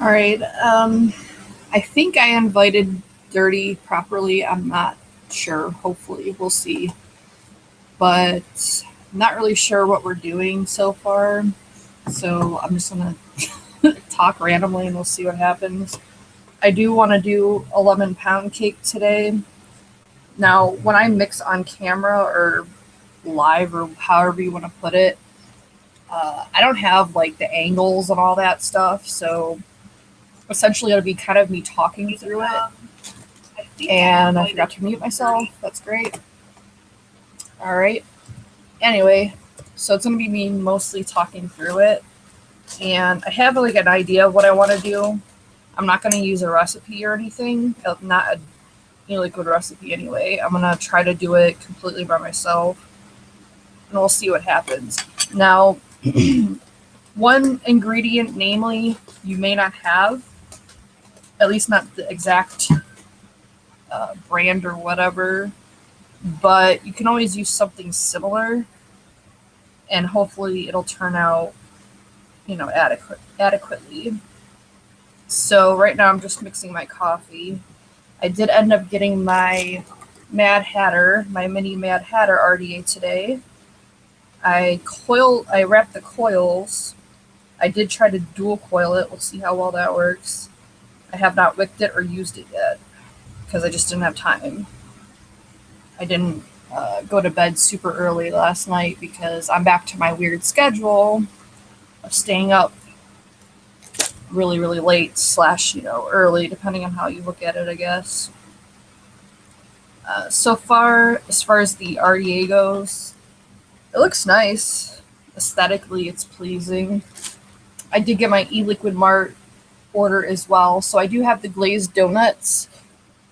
All right. I think I invited Dirty properly. I'm not sure. Hopefully, we'll see. But I'm not really sure what we're doing so far. So I'm just gonna talk randomly and we'll see what happens. I do want to do a lemon pound cake today. Now, when I mix on camera or live or however you want to put it, I don't have like the angles and all that stuff. So essentially, it'll be kind of me talking through it. And I forgot to mute myself. That's great. All right. Anyway, so it's going to be me mostly talking through it. And I have like an idea of what I want to do. I'm not going to use a recipe or anything, not a ELIQUID recipe anyway. I'm going to try to do it completely by myself. And we'll see what happens. Now, one ingredient, namely, you may not have, at least not the exact brand or whatever, but you can always use something similar, and hopefully it'll turn out, adequately. So right now I'm just mixing my coffee. I did end up getting my Mad Hatter, my mini Mad Hatter RDA today. I wrapped the coils. I did try to dual coil it. We'll see how well that works. I have not wicked it or used it yet because I just didn't have time. I didn't go to bed super early last night because I'm back to my weird schedule of staying up really, really late / early, depending on how you look at it, I guess. So far, as far as the RDA goes, it looks nice. Aesthetically, it's pleasing. I did get my ELIQUID Mart order as well, so I do have the glazed donuts.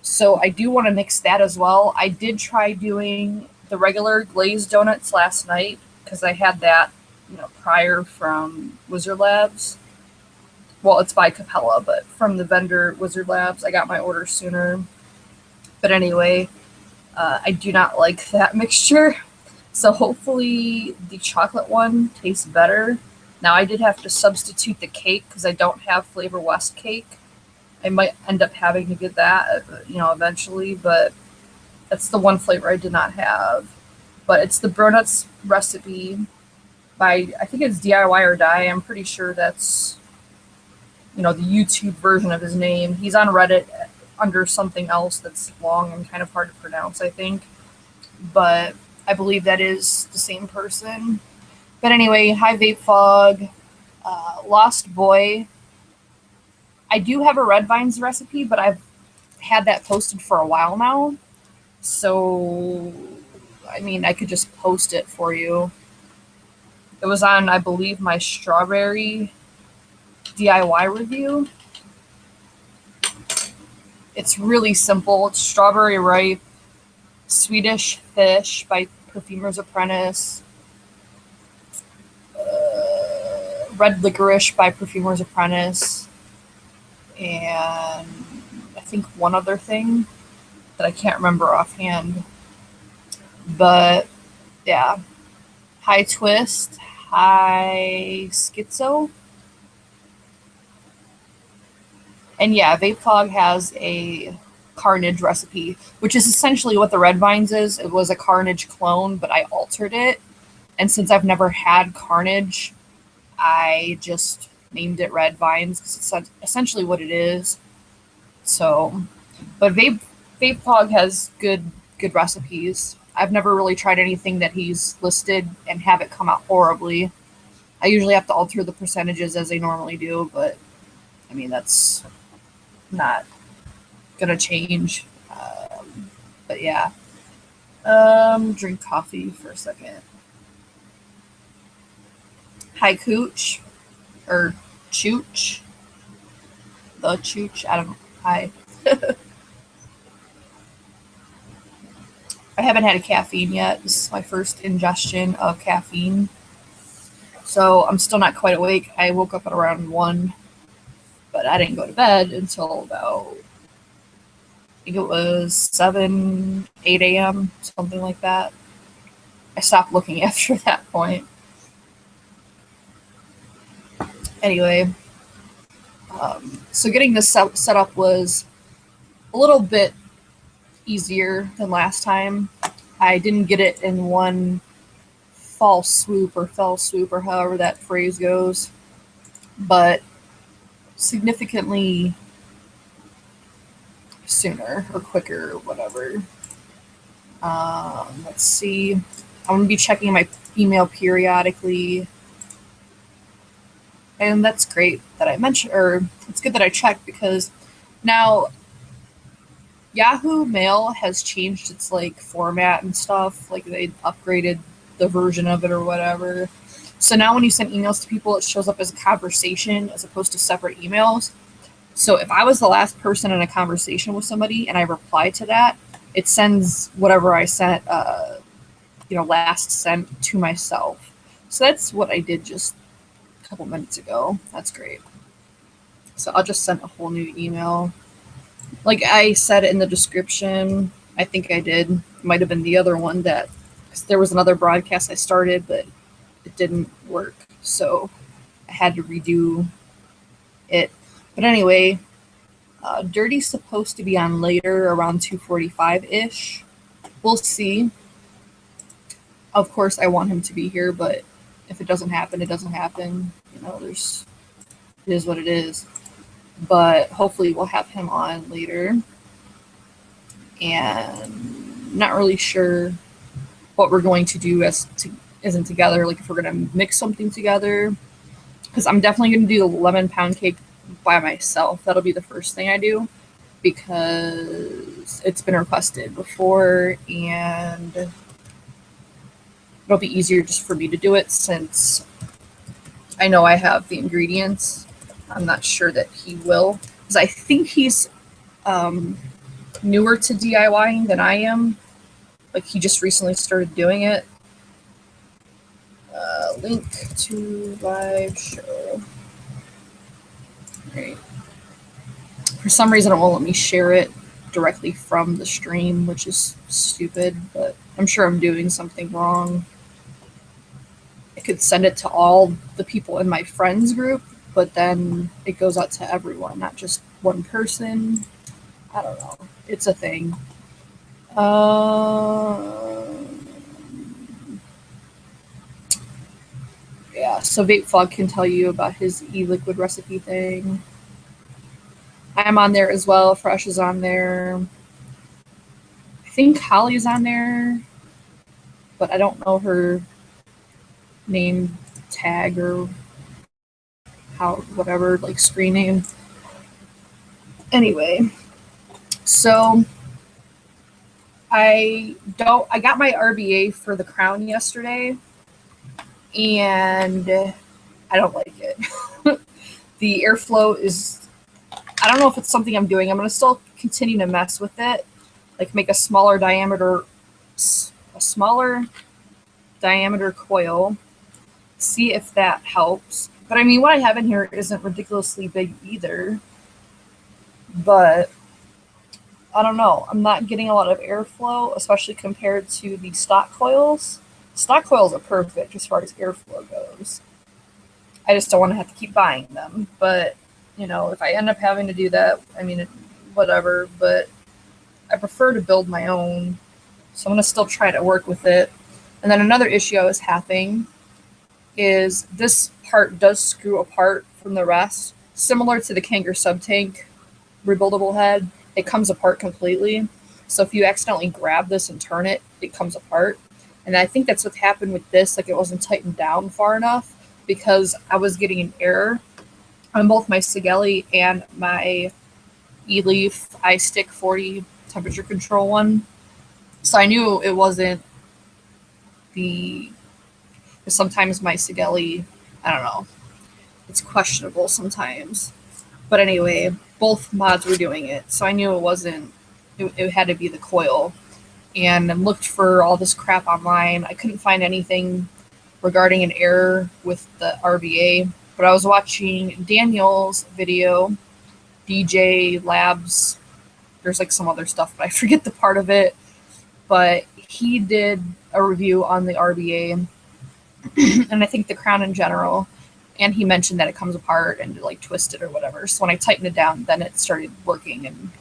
So I do want to mix that as well. I did try doing the regular glazed donuts last night because I had that, prior from Wizard Labs. Well, it's by Capella, but from the vendor Wizard Labs, I got my order sooner. But anyway, I do not like that mixture. So hopefully the chocolate one tastes better. Now I did have to substitute the cake because I don't have Flavor West cake. I might end up having to get that, eventually, but that's the one flavor I did not have. But it's the Bronuts recipe by, I think it's DIY or Die. I'm pretty sure that's, the YouTube version of his name. He's on Reddit under something else that's long and kind of hard to pronounce, I think. But I believe that is the same person. But anyway, hi Vape Fog, Lost Boy. I do have a Red Vines recipe, but I've had that posted for a while now. So, I could just post it for you. It was on, I believe, my strawberry DIY review. It's really simple. It's Strawberry Ripe, Swedish Fish by Perfumer's Apprentice, Red Licorice by Perfumer's Apprentice, and I think one other thing that I can't remember offhand. But yeah, High Twist, High Schizo. And yeah, Vape Fog has a Carnage recipe, which is essentially what the Red Vines is. It was a Carnage clone, but I altered it. And since I've never had Carnage, I just named it Red Vines because it's essentially what it is. So, but Vape Fog has good recipes. I've never really tried anything that he's listed and have it come out horribly. I usually have to alter the percentages as they normally do, but that's not gonna change. But yeah, drink coffee for a second. Hi Cooch, or Chooch, the Chooch. I don't know. Hi. I haven't had a caffeine yet. This is my first ingestion of caffeine. So I'm still not quite awake. I woke up at around 1, but I didn't go to bed until about, I think it was 7, 8 a.m., something like that. I stopped looking after that point. Anyway, So getting this set up was a little bit easier than last time. I didn't get it in one fall swoop or fell swoop or however that phrase goes, but significantly sooner or quicker or whatever. Let's see. I'm going to be checking my email periodically. And that's great that I mentioned, or it's good that I checked, because now Yahoo Mail has changed its like format and stuff. Like they upgraded the version of it or whatever. So now when you send emails to people, it shows up as a conversation as opposed to separate emails. So if I was the last person in a conversation with somebody and I reply to that, it sends whatever I sent, last sent to myself. So that's what I did just a couple minutes ago. That's great. So I'll just send a whole new email. Like I said in the description, I think I did. It might have been the other one that, because there was another broadcast I started, but it didn't work. So I had to redo it. But anyway, Dirty's supposed to be on later, around 2:45-ish. We'll see. Of course, I want him to be here, but if it doesn't happen, it doesn't happen. It is what it is. But hopefully we'll have him on later. And not really sure what we're going to do isn't together, like if we're going to mix something together. Because I'm definitely going to do the lemon pound cake by myself. That'll be the first thing I do, because it's been requested before, and it'll be easier just for me to do it since I know I have the ingredients. I'm not sure that he will, because I think he's newer to DIYing than I am. Like he just recently started doing it. Link to live show. Right. For some reason, it won't let me share it directly from the stream, which is stupid, but I'm sure I'm doing something wrong. I could send it to all the people in my friends group, but then it goes out to everyone, not just one person. I don't know. It's a thing. Yeah, so Vapefog can tell you about his ELIQUID recipe thing. I'm on there as well. Fresh is on there. I think Holly's on there, but I don't know her name tag or whatever, like screen name. Anyway, so I got my RBA for the crown yesterday, and I don't like it. The airflow is, I don't know if it's something I'm doing. I'm going to still continue to mess with it, like make a smaller diameter coil, see if that helps. But I mean, what I have in here isn't ridiculously big either, but I don't know. I'm not getting a lot of airflow, especially compared to the stock coils. Stock coils are perfect as far as airflow goes. I just don't want to have to keep buying them. But, if I end up having to do that, I mean, whatever. But I prefer to build my own. So I'm going to still try to work with it. And then another issue I was having is this part does screw apart from the rest. Similar to the Kanger sub-tank rebuildable head, it comes apart completely. So if you accidentally grab this and turn it, it comes apart. And I think that's what happened with this. Like it wasn't tightened down far enough, because I was getting an error on both my Sigelli and my eLeaf iStick 40 temperature control one. So I knew it wasn't sometimes my Sigelli, I don't know, it's questionable sometimes. But anyway, both mods were doing it. So I knew it had to be the coil. And I looked for all this crap online. I couldn't find anything regarding an error with the RBA, but I was watching Daniel's video, DJ Labs. There's like some other stuff, but I forget the part of it. But he did a review on the RBA, and I think the crown in general. And he mentioned that it comes apart and like twisted or whatever. So when I tightened it down, then it started working, and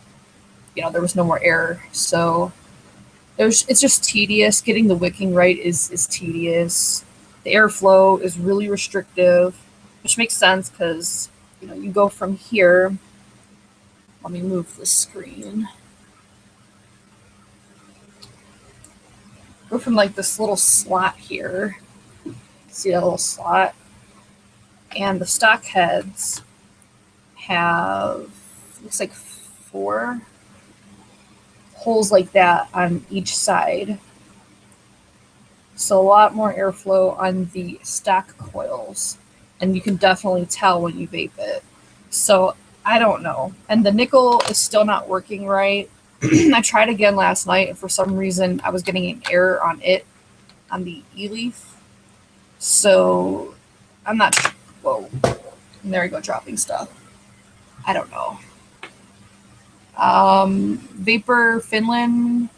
there was no more error. So it's just tedious. Getting the wicking right is tedious. The airflow is really restrictive, which makes sense because you go from here. Let me move the screen. Go from like this little slot here. See that little slot? And the stock heads have, looks like 4 holes like that on each side. So a lot more airflow on the stock coils. And you can definitely tell when you vape it. So I don't know. And the nickel is still not working right. I tried again last night, and for some reason I was getting an error on it, on the E-leaf. So I'm not, whoa, and there I go dropping stuff. I don't know. Vapor Finland,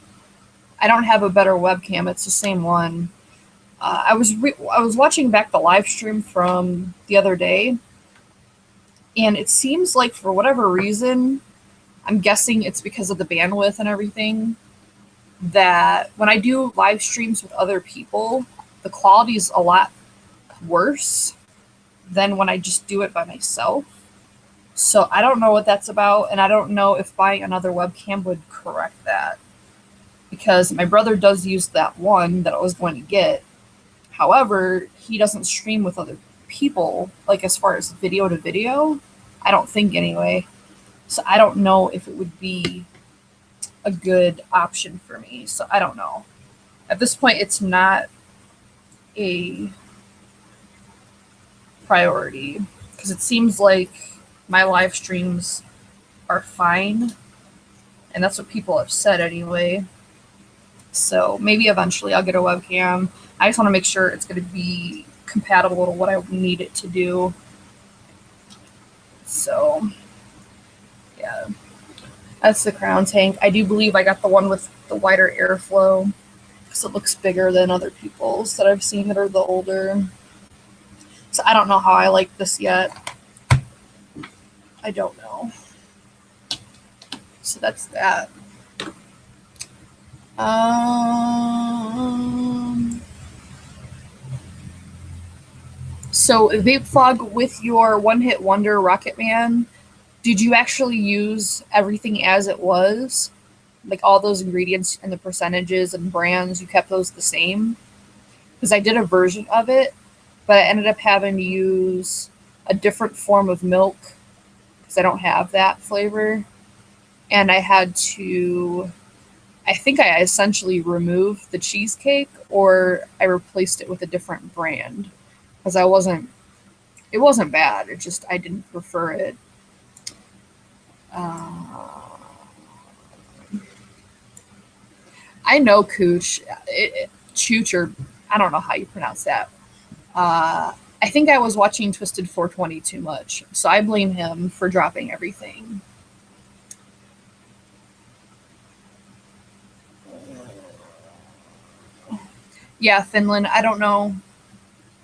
I don't have a better webcam. It's the same one. I was watching back the live stream from the other day, and it seems like for whatever reason, I'm guessing it's because of the bandwidth and everything, that when I do live streams with other people, the quality is a lot worse than when I just do it by myself. So I don't know what that's about, and I don't know if buying another webcam would correct that, because my brother does use that one that I was going to get. However, he doesn't stream with other people, like as far as video to video. I don't think anyway. So I don't know if it would be a good option for me. So I don't know. At this point, it's not a priority because it seems like my live streams are fine. And that's what people have said anyway. So maybe eventually I'll get a webcam. I just want to make sure it's going to be compatible to what I need it to do. So, yeah. That's the Crown tank. I do believe I got the one with the wider airflow because it looks bigger than other people's that I've seen that are the older. So I don't know how I like this yet. I don't know. So that's that. So Vape Fog, with your One Hit Wonder Rocket Man, did you actually use everything as it was? Like all those ingredients and the percentages and brands, you kept those the same? Because I did a version of it, but I ended up having to use a different form of milk because I don't have that flavor. And I had to, I think I essentially removed the cheesecake, or I replaced it with a different brand because it wasn't bad. It just, I didn't prefer it. I know Cooch, Chooch, or I don't know how you pronounce that. I think I was watching Twisted 420 too much, so I blame him for dropping everything. Yeah, Finland, I don't know.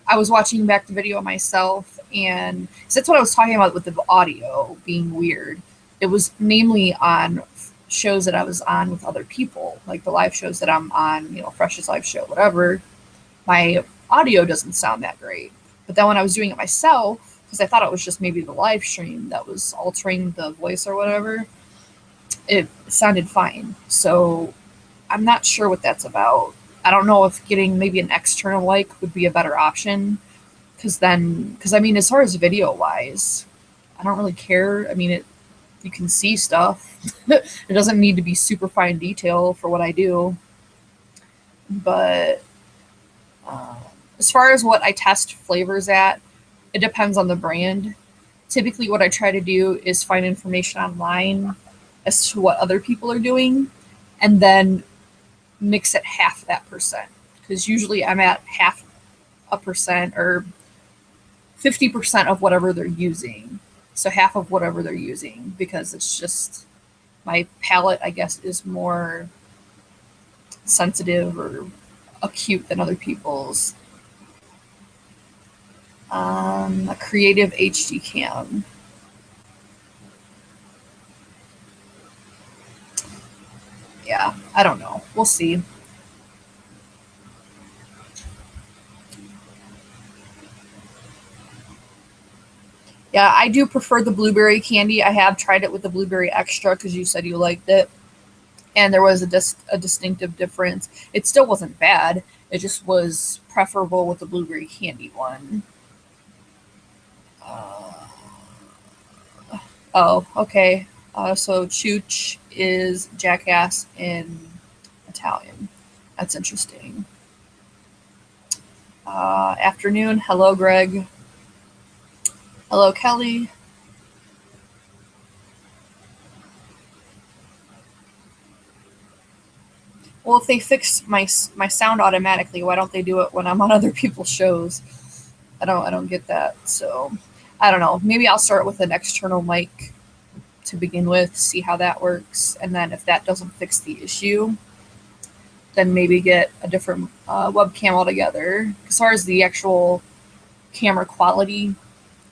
I was watching back the video myself, and that's what I was talking about with the audio being weird. It was mainly on shows that I was on with other people, like the live shows that I'm on, Fresh's live show, whatever. My audio doesn't sound that great. But then when I was doing it myself, because I thought it was just maybe the live stream that was altering the voice or whatever, it sounded fine. So I'm not sure what that's about. I don't know if getting maybe an external mic would be a better option. Because I mean, as far as video wise, I don't really care. I mean, you can see stuff. It doesn't need to be super fine detail for what I do. But as far as what I test flavors at, it depends on the brand. Typically what I try to do is find information online as to what other people are doing, and then mix it half that percent. Because usually I'm at 0.5% or 50% of whatever they're using. So half of whatever they're using, because it's just my palate, I guess, is more sensitive or acute than other people's. A creative HD cam. Yeah, I don't know. We'll see. Yeah, I do prefer the blueberry candy. I have tried it with the blueberry extra because you said you liked it. And there was a distinctive difference. It still wasn't bad. It just was preferable with the blueberry candy one. Uh, oh, okay. So Chooch is jackass in Italian. That's interesting. Afternoon. Hello, Greg. Hello, Kelly. Well, if they fix my sound automatically, why don't they do it when I'm on other people's shows? I don't get that. So I don't know. Maybe I'll start with an external mic to begin with, see how that works, and then if that doesn't fix the issue, then maybe get a different webcam altogether. As far as the actual camera quality,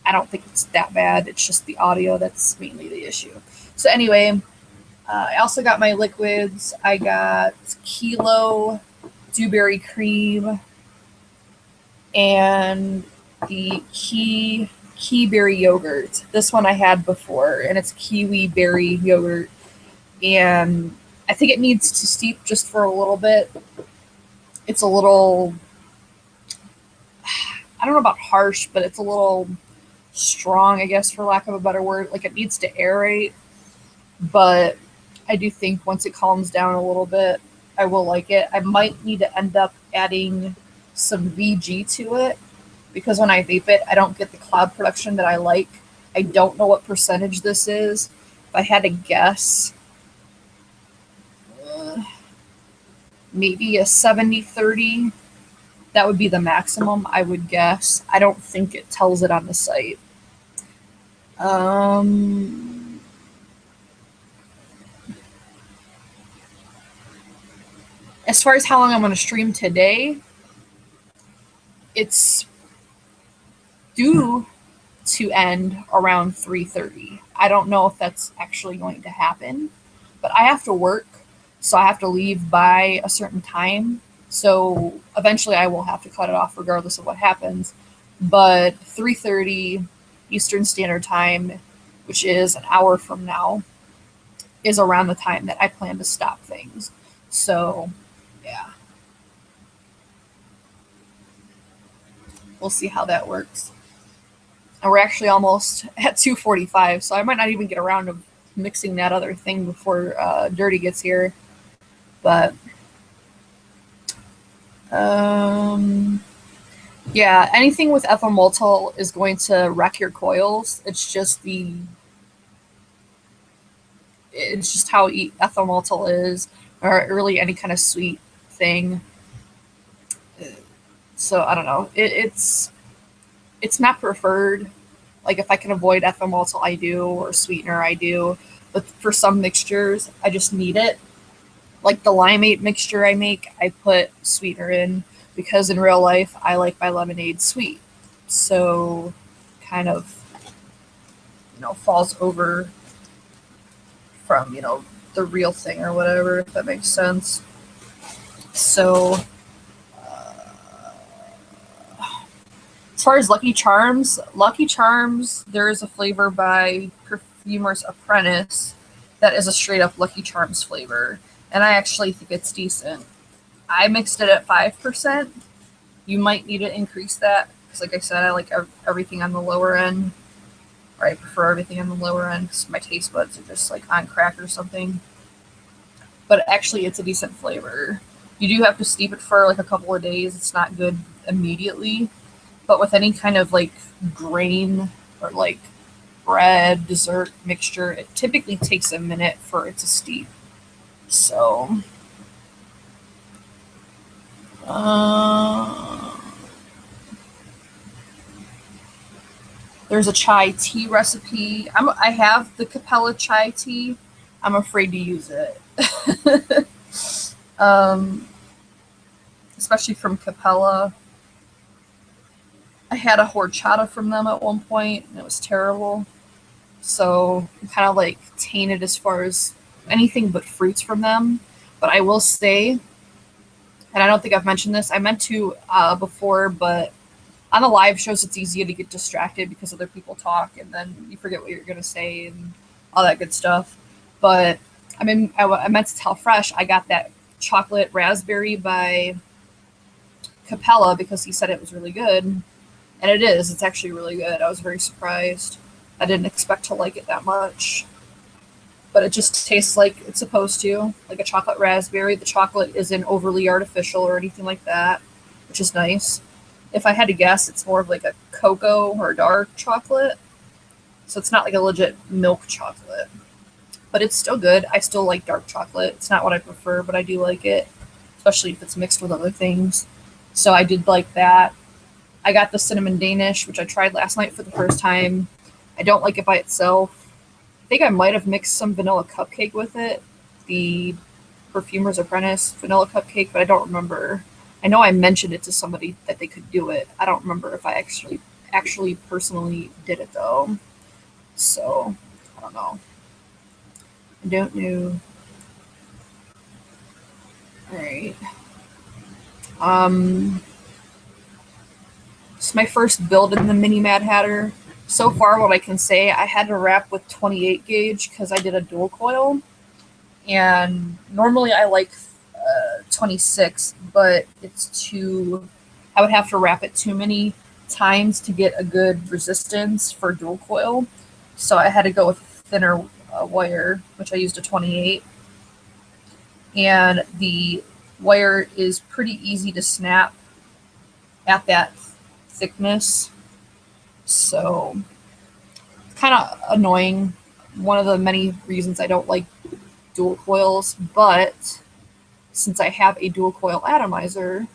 I don't think it's that bad. It's just the audio that's mainly the issue. So anyway, I also got my liquids. I got Kilo Dewberry Cream and the Key Berry Yogurt. This one I had before, and it's Kiwi Berry Yogurt. And I think it needs to steep just for a little bit. It's a little, I don't know about harsh, but it's a little strong, I guess, for lack of a better word. Like, it needs to aerate, but I do think once it calms down a little bit, I will like it. I might need to end up adding some VG to it because when I vape it, I don't get the cloud production that I like. I don't know what percentage this is. If I had to guess, maybe a 70-30. That would be the maximum, I would guess. I don't think it tells it on the site. As far as how long I'm going to stream today, it's due to end around 3:30. I don't know if that's actually going to happen, but I have to work, so I have to leave by a certain time. So eventually I will have to cut it off regardless of what happens. But 3:30 Eastern Standard Time, which is an hour from now, is around the time that I plan to stop things. So, yeah. We'll see how that works. And we're actually almost at 2:45, so I might not even get around to mixing that other thing before Dirty gets here. But yeah, anything with ethyl maltol is going to wreck your coils. It's just how ethyl maltol is, or really any kind of sweet thing. So I don't know. It's not preferred. Like, if I can avoid ethyl maltol, I do, or sweetener, I do. But for some mixtures, I just need it. Like the limeade mixture I make, I put sweetener in because in real life, I like my lemonade sweet. So kind of, falls over from, the real thing or whatever, if that makes sense. So as far as Lucky Charms, there is a flavor by Perfumer's Apprentice that is a straight up Lucky Charms flavor. And I actually think it's decent. I mixed it at 5%. You might need to increase that because, like I said, I like everything on the lower end. Or I prefer everything on the lower end because my taste buds are just like on crack or something. But actually, it's a decent flavor. You do have to steep it for like a couple of days. It's not good immediately. But with any kind of like grain or like bread, dessert mixture, it typically takes a minute for it to steep. So, there's a chai tea recipe. I have the Capella chai tea. I'm afraid to use it. Especially from Capella. I had a horchata from them at one point, and it was terrible. So I'm kind of like tainted as far as anything but fruits from them. But I will say, and I don't think I've mentioned this, I meant to before, but on the live shows, it's easy to get distracted because other people talk and then you forget what you're going to say and all that good stuff. But I meant to tell Fresh, I got that chocolate raspberry by Capella because he said it was really good. And it is. It's actually really good. I was very surprised. I didn't expect to like it that much. But it just tastes like it's supposed to, like a chocolate raspberry. The chocolate isn't overly artificial or anything like that, which is nice. If I had to guess, it's more of like a cocoa or dark chocolate. So it's not like a legit milk chocolate. But it's still good. I still like dark chocolate. It's not what I prefer, but I do like it, especially if it's mixed with other things. So I did like that. I got the cinnamon Danish, which I tried last night for the first time. I don't like it by itself. I think I might have mixed some vanilla cupcake with it, the Perfumer's Apprentice vanilla cupcake, but I don't remember. I know I mentioned it to somebody that they could do it. I don't remember if I actually personally did it though. So I don't know. I don't know. All right. It's my first build in the Mini Mad Hatter. So far, what I can say, I had to wrap with 28 gauge because I did a dual coil. And normally I like 26, but I would have to wrap it too many times to get a good resistance for dual coil. So I had to go with thinner wire, which I used a 28. And the wire is pretty easy to snap at that thickness. So it's kind of annoying. One of the many reasons I don't like dual coils, but since I have a dual coil atomizer,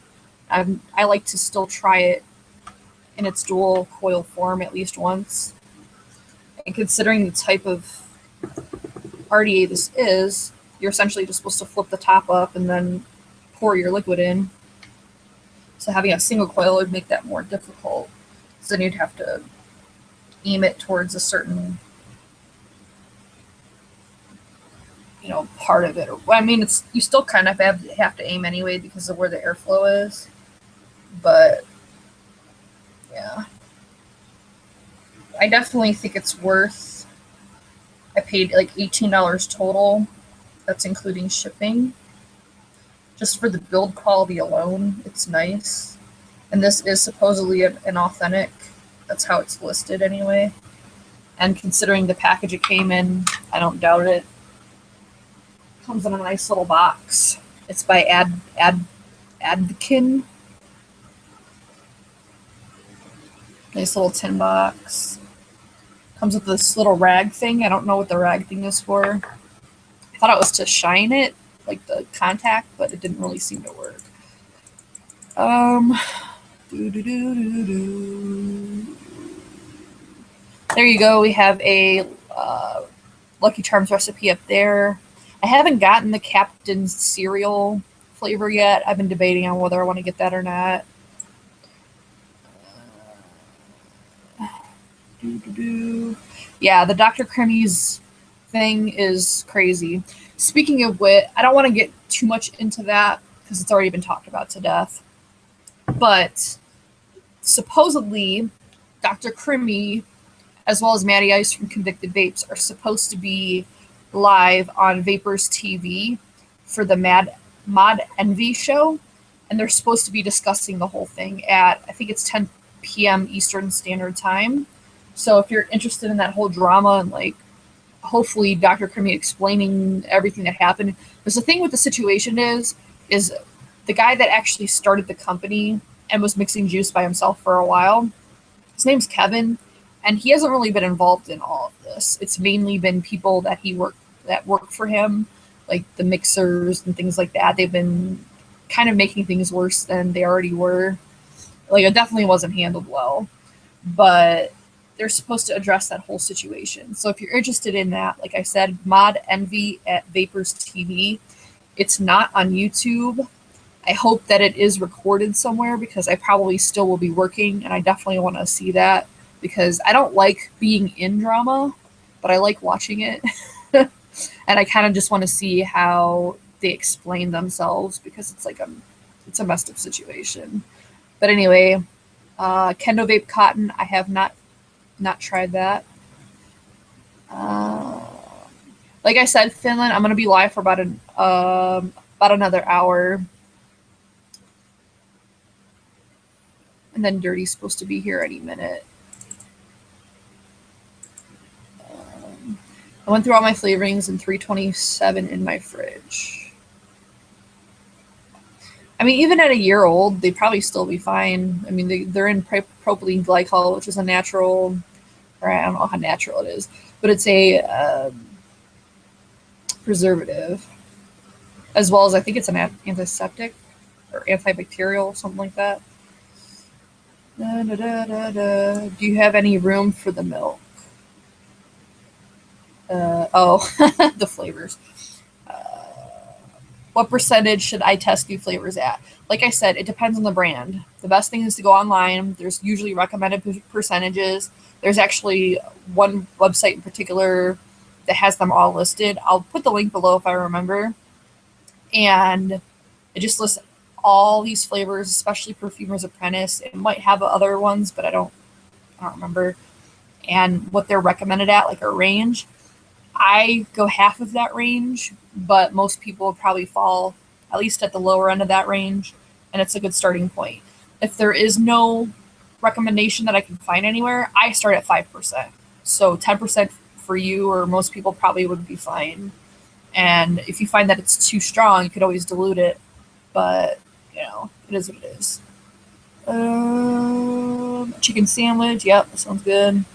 I like to still try it in its dual coil form at least once. And considering the type of RDA this is, you're essentially just supposed to flip the top up and then pour your liquid in. So having a single coil would make that more difficult. So then you'd have to aim it towards a certain, part of it. I mean, you still kind of have to aim anyway because of where the airflow is. But yeah, I definitely think it's worth. I paid like $18 total. That's including shipping. Just for the build quality alone, it's nice. And this is supposedly an authentic. That's how it's listed anyway. And considering the package it came in, I don't doubt it. Comes in a nice little box. It's by Adkin. Nice little tin box. Comes with this little rag thing. I don't know what the rag thing is for. I thought it was to shine it, like the contact, but it didn't really seem to work. There you go. We have a Lucky Charms recipe up there. I haven't gotten the Captain's cereal flavor yet. I've been debating on whether I want to get that or not. Yeah, the Dr. Creamy's thing is crazy. Speaking of which, I don't want to get too much into that because it's already been talked about to death. But supposedly, Dr. Creamy, as well as Matty Ice from Convicted Vapes, are supposed to be live on Vapers TV for the Mod Envy show, and they're supposed to be discussing the whole thing at, I think it's 10 p.m. Eastern Standard Time. So if you're interested in that whole drama and like hopefully Dr. Creamy explaining everything that happened, because the thing with the situation is the guy that actually started the company and was mixing juice by himself for a while, his name's Kevin, and he hasn't really been involved in all of this. It's mainly been people that work for him, like the mixers and things like that. They've been kind of making things worse than they already were. Like, it definitely wasn't handled well, but they're supposed to address that whole situation. So if you're interested in that, like I said, Mod Envy at Vapers TV. It's not on YouTube. I hope that it is recorded somewhere because I probably still will be working, and I definitely want to see that because I don't like being in drama, but I like watching it. And I kind of just want to see how they explain themselves because it's a messed up situation. But anyway, Kendo Vape Cotton, I have not tried that. Uh, like I said, Finland, I'm gonna be live for about another hour, and then Dirty's supposed to be here any minute. I went through all my flavorings and 327 in my fridge. I mean, even at a year old, they'd probably still be fine. I mean, they're in propylene glycol, which is a natural, or I don't know how natural it is, but it's a preservative, as well as I think it's an antiseptic or antibacterial, something like that. Da, da, da, da, da. Do you have any room for the milk? The flavors. What percentage should I test new flavors at? Like I said, it depends on the brand. The best thing is to go online. There's usually recommended percentages. There's actually one website in particular that has them all listed. I'll put the link below if I remember. And it just lists all these flavors, especially Perfumer's Apprentice. It might have other ones, but I don't remember. And what they're recommended at, like a range. I go half of that range, but most people probably fall at least at the lower end of that range, and it's a good starting point. If there is no recommendation that I can find anywhere, I start at 5%. So 10% for you or most people probably would be fine. And if you find that it's too strong, you could always dilute it, but it is what it is. Chicken sandwich, yep, that sounds good.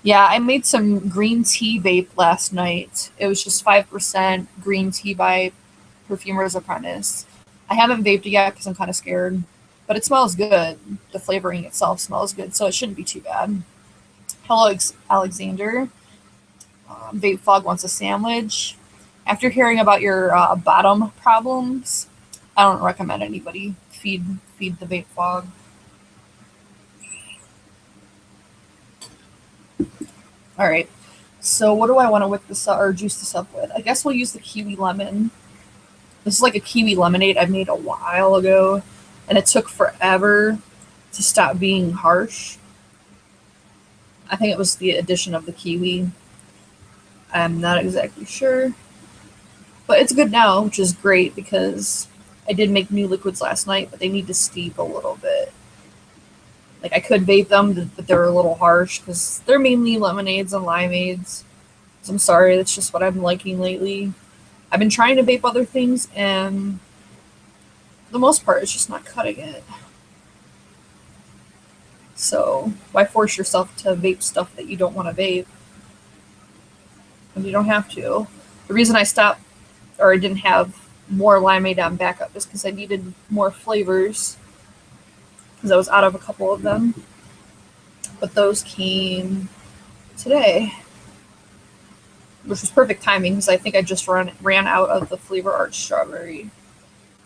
Yeah, I made some green tea vape last night. It was just 5% green tea by Perfumer's Apprentice. I haven't vaped it yet because I'm kind of scared, but it smells good. The flavoring itself smells good, so it shouldn't be too bad. Hello, Alexander. Vape Fog wants a sandwich. After hearing about your bottom problems, I don't recommend anybody feed the Vape Fog. All right. So what do I want to whip this up or juice this up with? I guess we'll use the kiwi lemon. This is like a kiwi lemonade I made a while ago, and it took forever to stop being harsh. I think it was the addition of the kiwi. I'm not exactly sure. But it's good now, which is great because I did make new liquids last night, but they need to steep a little bit. Like I could vape them, but they're a little harsh because they're mainly lemonades and limeades. So I'm sorry, that's just what I'm liking lately. I've been trying to vape other things, and for the most part, it's just not cutting it. So why force yourself to vape stuff that you don't want to vape when you don't have to? The reason I stopped or I didn't have more limeade on backup is because I needed more flavors because I was out of a couple of them. But those came today, which was perfect timing because I think I just ran out of the Flavor Art Strawberry.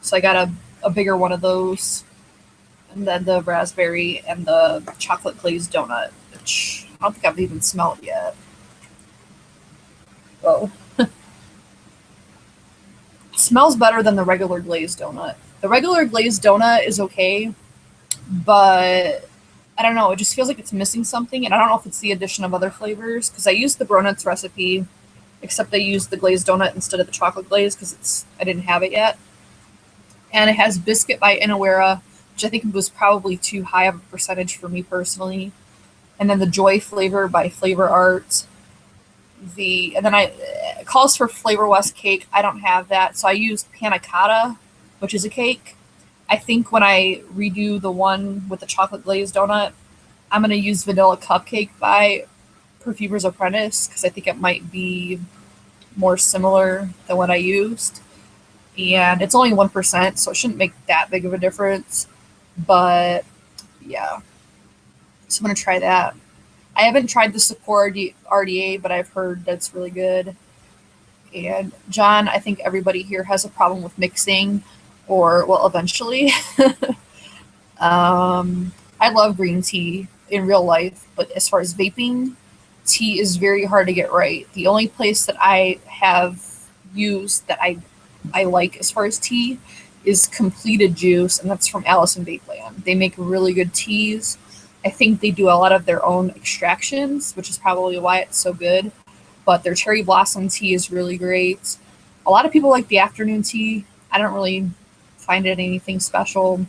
So I got a bigger one of those, and then the raspberry and the chocolate glazed donut, which I don't think I've even smelled yet. Whoa. It smells better than the regular glazed donut. The regular glazed donut is okay, but I don't know. It just feels like it's missing something, and I don't know if it's the addition of other flavors because I used the Bronuts recipe, except I used the glazed donut instead of the chocolate glaze because I didn't have it yet. And it has Biscuit by Inawera, which I think was probably too high of a percentage for me personally. And then the Joy flavor by Flavor Art. It calls for Flavor West cake. I don't have that, so I used Panna Cotta, which is a cake. I think when I redo the one with the chocolate glazed donut, I'm going to use Vanilla Cupcake by Perfumer's Apprentice because I think it might be more similar than what I used. And it's only 1%, so it shouldn't make that big of a difference. But yeah, so I'm going to try that. I haven't tried the Sapporo RDA, but I've heard that's really good. And John, I think everybody here has a problem with mixing, or, well, eventually. I love green tea in real life, but as far as vaping, tea is very hard to get right. The only place that I have used that I like as far as tea is Completed Juice, and that's from Alice in Vapeland. They make really good teas. I think they do a lot of their own extractions, which is probably why it's so good. But their cherry blossom tea is really great. A lot of people like the afternoon tea. I don't really find it anything special.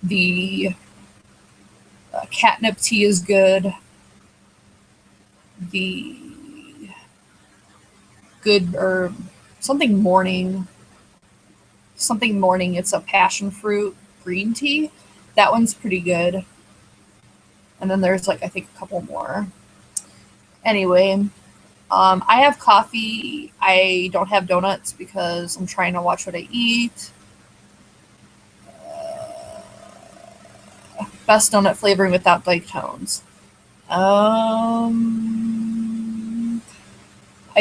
The catnip tea is good. The good or something morning, it's a passion fruit green tea. That one's pretty good. And then there's like, I think a couple more. Anyway, I have coffee. I don't have donuts because I'm trying to watch what I eat. Best donut flavoring without diketones. I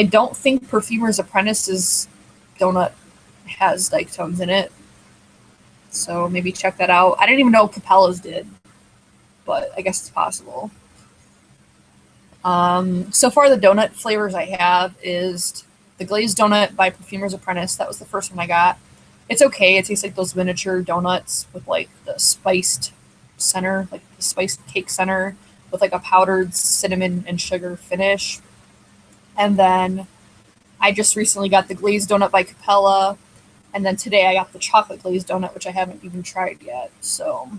don't think Perfumer's Apprentice's donut has diketones in it. So maybe check that out. I didn't even know Capella's did, but I guess it's possible. So far, the donut flavors I have is the glazed donut by Perfumer's Apprentice. That was the first one I got. It's okay. It tastes like those miniature donuts with like the spiced center, like the spiced cake center with like a powdered cinnamon and sugar finish. And then I just recently got the glazed donut by Capella. And then today I got the chocolate glazed donut, which I haven't even tried yet. So,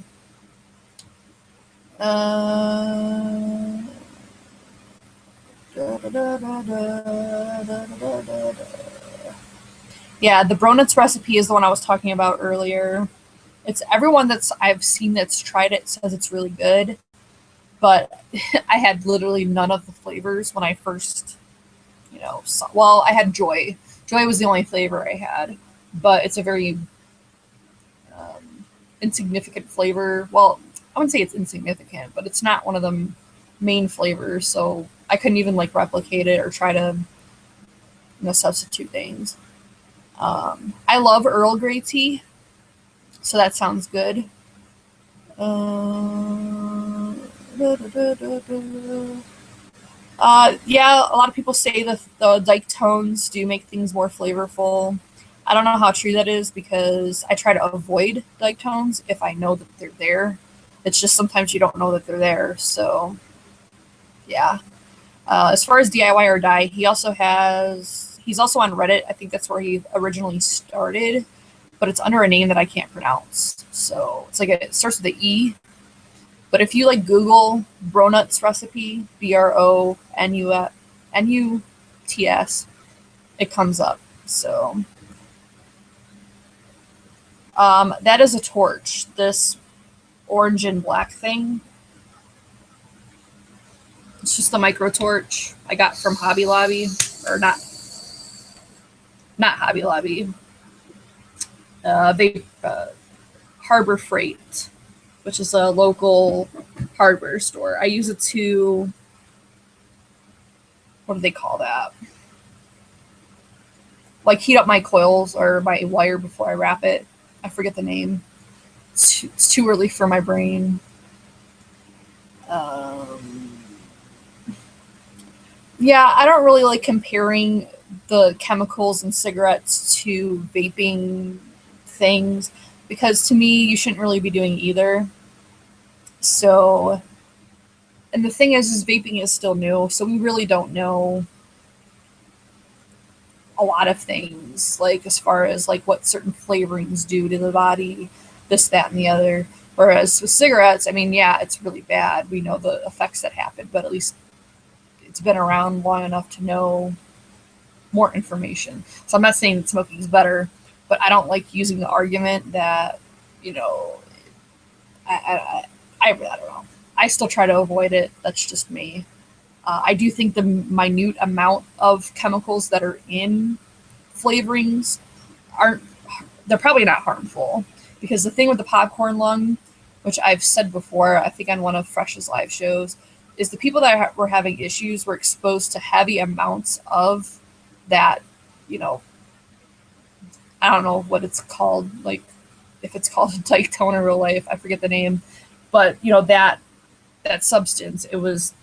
yeah, the Bronuts recipe is the one I was talking about earlier. It's everyone that's I've seen that's tried it says it's really good, but I had literally none of the flavors when I first, well, I had Joy. Joy was the only flavor I had, but it's a very insignificant flavor. Well, I wouldn't say it's insignificant, but it's not one of the main flavors, so I couldn't even like replicate it or try to substitute things. I love Earl Grey tea, so that sounds good. Yeah, a lot of people say that the diketones do make things more flavorful. I don't know how true that is because I try to avoid diketones if I know that they're there. It's just sometimes you don't know that they're there, so yeah. As far as DIY or Die, he's also on Reddit. I think that's where he originally started, but it's under a name that I can't pronounce. So it's like it starts with an E. But if you like Google Bronuts recipe, BRONUTS, it comes up. So that is a torch. This orange and black thing. It's just a micro torch I got from Hobby Lobby, or not Hobby Lobby. Harbor Freight, which is a local hardware store. I use it to, what do they call that? Like heat up my coils or my wire before I wrap it. I forget the name. It's too early for my brain. Yeah, I don't really like comparing the chemicals in cigarettes to vaping things because to me, you shouldn't really be doing either. So, and the thing is vaping is still new, so we really don't know a lot of things, like as far as like what certain flavorings do to the body, this, that, and the other. Whereas with cigarettes, I mean, yeah, it's really bad. We know the effects that happen, but at least it's been around long enough to know more information. So I'm not saying that smoking is better, but I don't like using the argument that, I don't know. I still try to avoid it. That's just me. I do think the minute amount of chemicals that are in flavorings they're probably not harmful. Because the thing with the popcorn lung, which I've said before, I think on one of Fresh's live shows, is the people that were having issues were exposed to heavy amounts of that you know, I don't know what it's called, like if it's called Dictone in real life, I forget the name, but you know, that substance,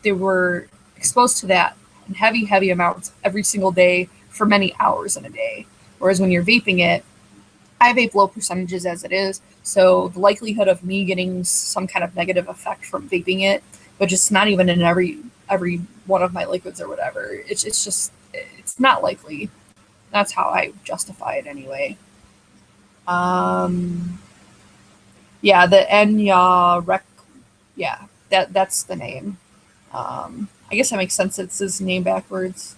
they were exposed to that in heavy amounts every single day for many hours in a day. Whereas when you're vaping it, I vape low percentages as it is, so the likelihood of me getting some kind of negative effect from vaping it, but just not even in every one of my liquids or whatever, it's just it's not likely. That's how I justify it anyway. Um, yeah, the Enya Rec, yeah, that's the name. I guess that makes sense. It's his name backwards.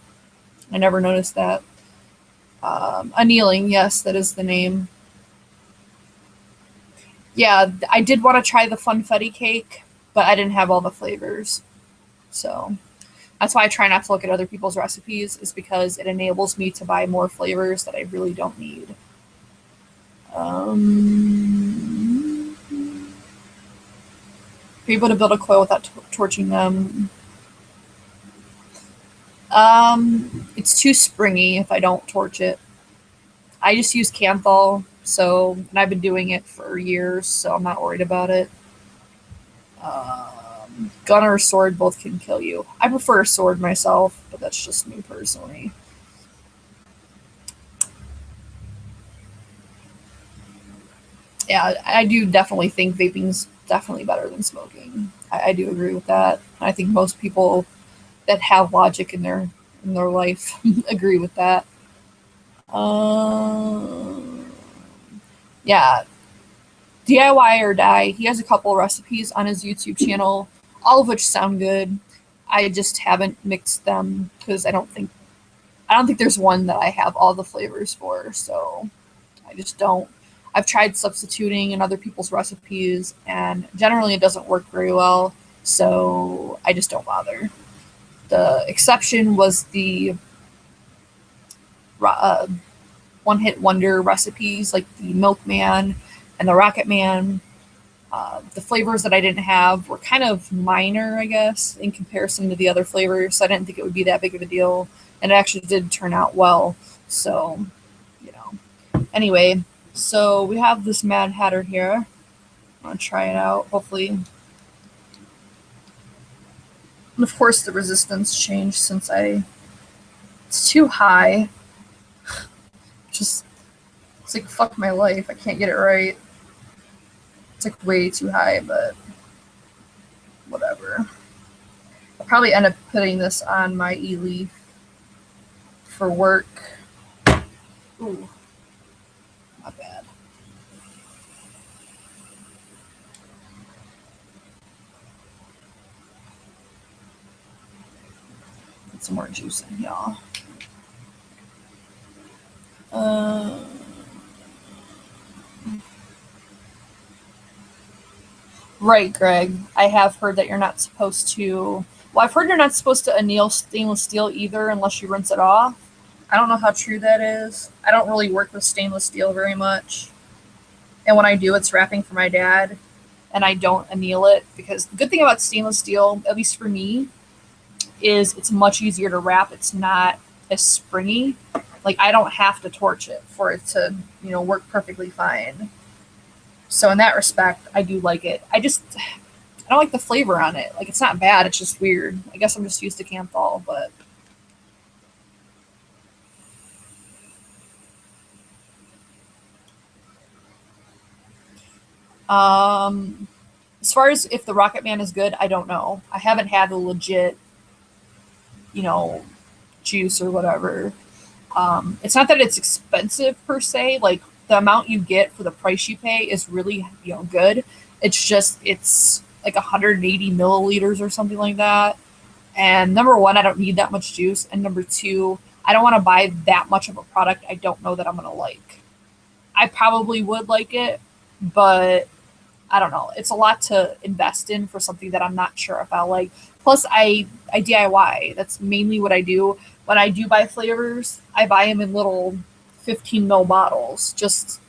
I never noticed that. Annealing, yes, that is the name. Yeah, I did want to try the funfetti cake, but I didn't have all the flavors. So that's why I try not to look at other people's recipes, is because it enables me to buy more flavors that I really don't need. Be able to build a coil without torching them. It's too springy if I don't torch it. I just use Canthol, and I've been doing it for years, so I'm not worried about it. Gun or sword both can kill you. I prefer a sword myself, but that's just me personally. Yeah, I do definitely think vaping's definitely better than smoking. I do agree with that. I think most people that have logic in their life agree with that. Yeah, DIY or Die. He has a couple recipes on his YouTube channel, all of which sound good. I just haven't mixed them because I don't think there's one that I have all the flavors for, so I just don't. I've tried substituting in other people's recipes, and generally it doesn't work very well, so I just don't bother. The exception was the one hit wonder recipes like the Milkman and the Rocket Man. The flavors that I didn't have were kind of minor, I guess, in comparison to the other flavors. So I didn't think it would be that big of a deal. And it actually did turn out well. So, you know. Anyway, so we have this Mad Hatter here. I'm going to try it out, hopefully. And of course, the resistance changed since it's too high. Just, it's like, fuck my life. I can't get it right. It's like way too high, but whatever. I'll probably end up putting this on my e-leaf for work. Ooh, not bad. Get some more juice in, y'all. Right, Greg. I have heard that you're not supposed to. Well, I've heard you're not supposed to anneal stainless steel either unless you rinse it off. I don't know how true that is. I don't really work with stainless steel very much. And when I do, it's wrapping for my dad, and I don't anneal it because the good thing about stainless steel, at least for me, is it's much easier to wrap. It's not as springy. Like, I don't have to torch it for it to, work perfectly fine. So in that respect, I do like it. I don't like the flavor on it. Like, it's not bad. It's just weird. I guess I'm just used to Canthol, but. As far as if the Rocket Man is good, I don't know. I haven't had a legit, juice or whatever. It's not that it's expensive per se. Like, the amount you get for the price you pay is really, good. It's like 180 milliliters or something like that. And number one, I don't need that much juice. And number two, I don't want to buy that much of a product I don't know that I'm going to like. I probably would like it, but I don't know. It's a lot to invest in for something that I'm not sure if I'll like. Plus, I DIY. That's mainly what I do. When I do buy flavors, I buy them in little 15 ml bottles, just,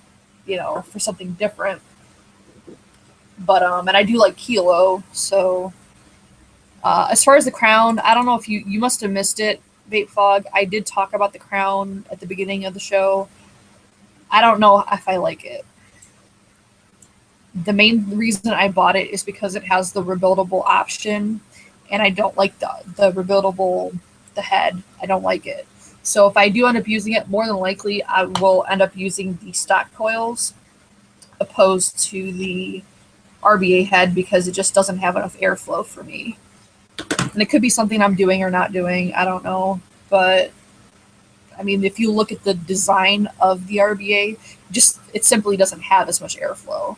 for something different. But, and I do like kilo. So, as far as the crown, I don't know if you must have missed it. vape fog. I did talk about the Crown at the beginning of the show. I don't know if I like it. The main reason I bought it is because it has the rebuildable option, and I don't like the rebuildable, the head. I don't like it. So if I do end up using it, more than likely I will end up using the stock coils opposed to the RBA head because it just doesn't have enough airflow for me. And it could be something I'm doing or not doing. I don't know. But I mean, if you look at the design of the RBA, it simply doesn't have as much airflow.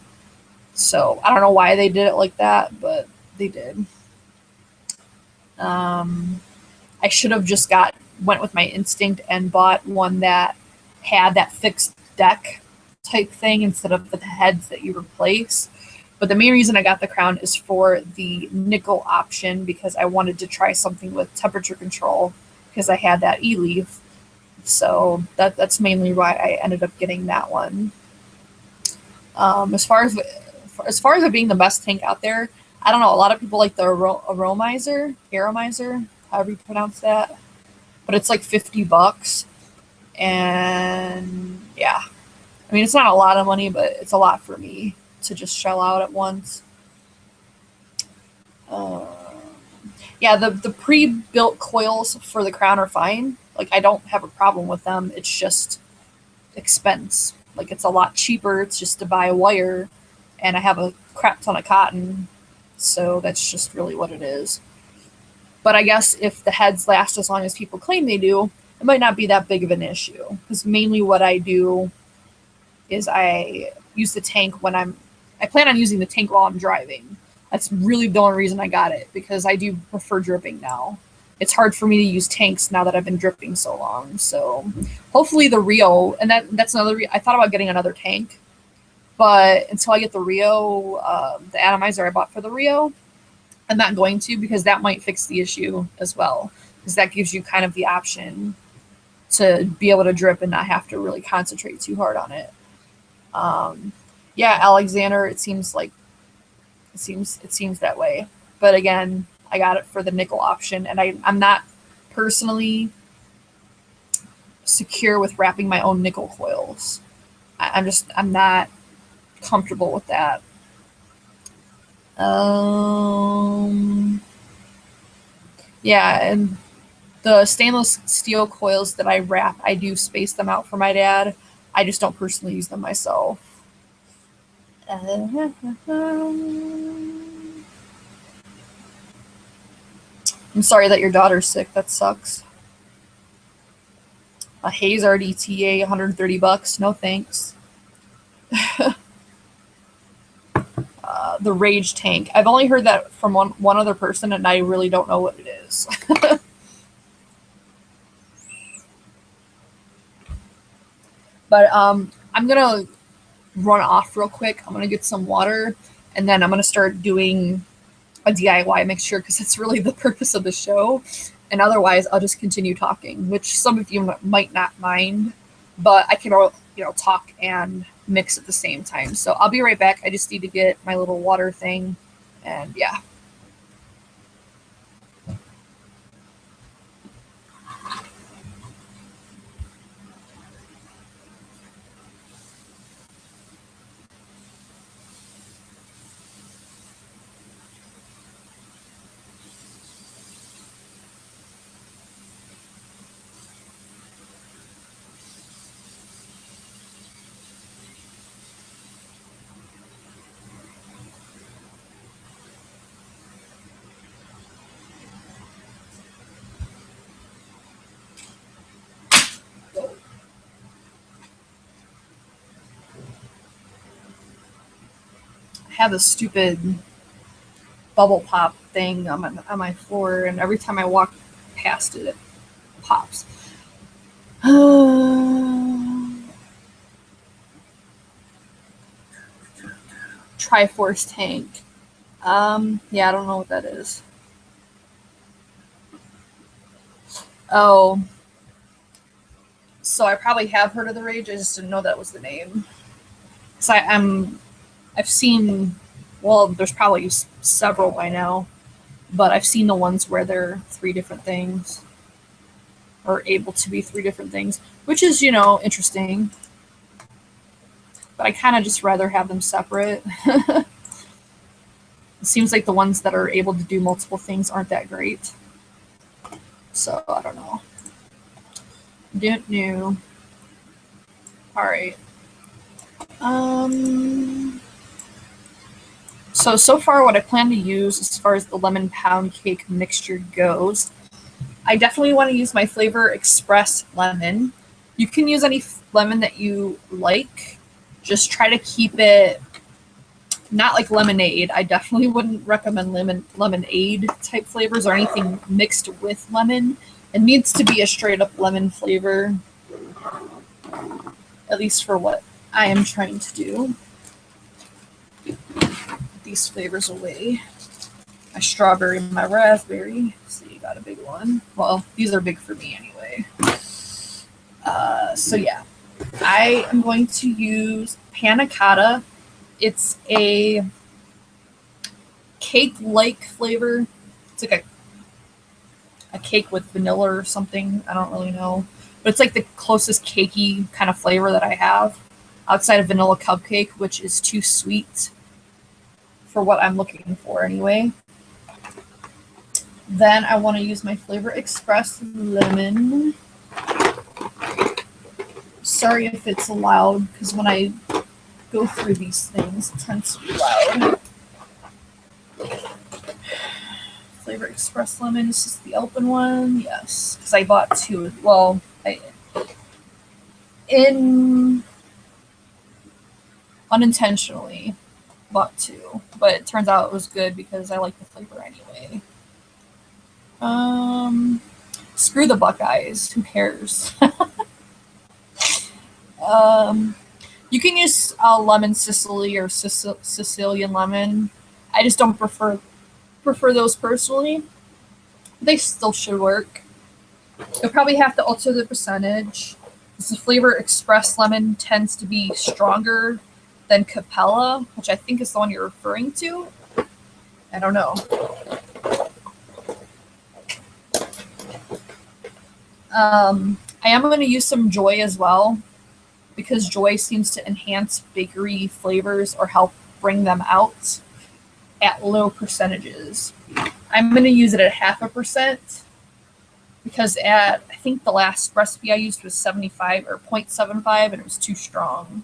So I don't know why they did it like that, but they did. I should have just went with my instinct and bought one that had that fixed deck type thing instead of the heads that you replace. But the main reason I got the Crown is for the nickel option because I wanted to try something with temperature control because I had that e-leaf. So that's mainly why I ended up getting that one. As far as it being the best tank out there, I don't know. A lot of people like the aromizer, however you pronounce that, but it's like $50, and yeah, I mean it's not a lot of money, but it's a lot for me to just shell out at once. Yeah, the pre-built coils for the Crown are fine. Like I don't have a problem with them. It's just expense. Like it's a lot cheaper. It's just to buy wire, and I have a crap ton of cotton, so that's just really what it is. But I guess if the heads last as long as people claim they do, it might not be that big of an issue. Because mainly what I do is I use the tank I plan on using the tank while I'm driving. That's really the only reason I got it, because I do prefer dripping now. It's hard for me to use tanks now that I've been dripping so long. So hopefully the Rio, and that's another, I thought about getting another tank, but until I get the Rio, the atomizer I bought for the Rio, I'm not going to, because that might fix the issue as well, because that gives you kind of the option to be able to drip and not have to really concentrate too hard on it. Yeah, Alexander, it seems that way. But again, I got it for the nickel option, and I'm not personally secure with wrapping my own nickel coils. I'm not comfortable with that. Yeah, and the stainless steel coils that I wrap, I do space them out for my dad. I just don't personally use them myself. I'm sorry that your daughter's sick. That sucks. A Haze RDTA, $130. No thanks. The Rage tank. I've only heard that from one other person, and I really don't know what it is. But I'm gonna run off real quick. I'm gonna get some water, and then I'm gonna start doing a DIY mixture because it's really the purpose of the show. And otherwise, I'll just continue talking, which some of you might not mind, but I can, talk and mix at the same time. So I'll be right back. I just need to get my little water thing, and yeah. I have a stupid bubble pop thing on my floor, and every time I walk past it, it pops. Triforce tank. Yeah, I don't know what that is. Oh, so I probably have heard of the Rage. I just didn't know that was the name. So I've seen, well, there's probably several by now, but I've seen the ones where they're 3 different things. are able to be 3 different things, which is, you know, interesting. But I kind of just rather have them separate. It seems like the ones that are able to do multiple things aren't that great. So, I don't know. Didn't know. All right. So far what I plan to use as far as the lemon pound cake mixture goes, I definitely want to use my Flavor Express lemon. You can use any lemon that you like. Just try to keep it not like lemonade. I definitely wouldn't recommend lemonade type flavors or anything mixed with lemon. It needs to be a straight up lemon flavor, at least for what I am trying to do. These flavors away. My strawberry and my raspberry. So you got a big one. Well, these are big for me anyway. So yeah, I am going to use panna cotta. It's a cake-like flavor. It's like a cake with vanilla or something. I don't really know. But it's like the closest cakey kind of flavor that I have outside of vanilla cupcake, which is too sweet for what I'm looking for anyway. Then I want to use my Flavor Express lemon. Sorry if it's loud, because when I go through these things, it tends to be loud. Flavor Express lemon, is this the open one? Yes, because I bought 2. Well, unintentionally bought 2, but it turns out it was good because I like the flavor anyway. Screw the Buckeyes. Who cares? You can use lemon Sicily or Sicilian lemon. I just don't prefer those personally. They still should work. You'll probably have to alter the percentage. The Flavor Express lemon tends to be stronger than Capella, which I think is the one you're referring to. I don't know. I am going to use some Joy as well, because Joy seems to enhance bakery flavors or help bring them out at low percentages. I'm going to use it at 0.5%, because I think the last recipe I used was 75 or 0.75, and it was too strong,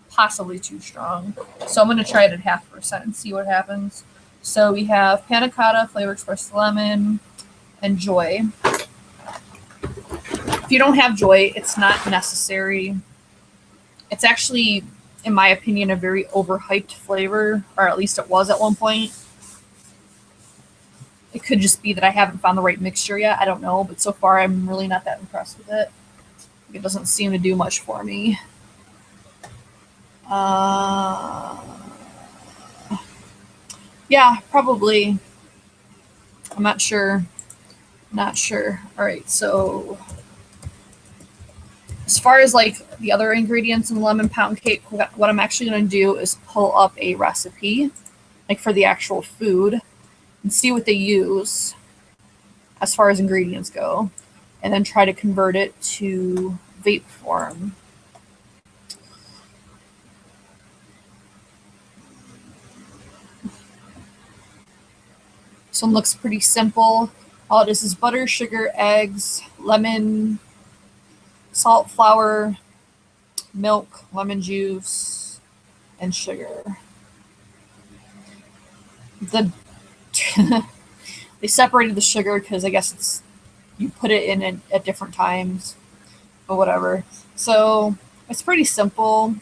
possibly too strong. So I'm going to try it at 0.5% and see what happens. So we have panna cotta, Flavor Express lemon, and Joy. If you don't have Joy, it's not necessary. It's actually, in my opinion, a very overhyped flavor, or at least it was at one point. It could just be that I haven't found the right mixture yet. I don't know, but so far I'm really not that impressed with it. It doesn't seem to do much for me. Yeah, probably. I'm not sure. Not sure. All right, so as far as like the other ingredients in the lemon pound cake, what I'm actually going to do is pull up a recipe, like for the actual food, and see what they use as far as ingredients go, and then try to convert it to vape form. This one looks pretty simple. All it is butter, sugar, eggs, lemon, salt, flour, milk, lemon juice, and sugar. They separated the sugar because I guess it's you put it in at different times, but whatever. So it's pretty simple.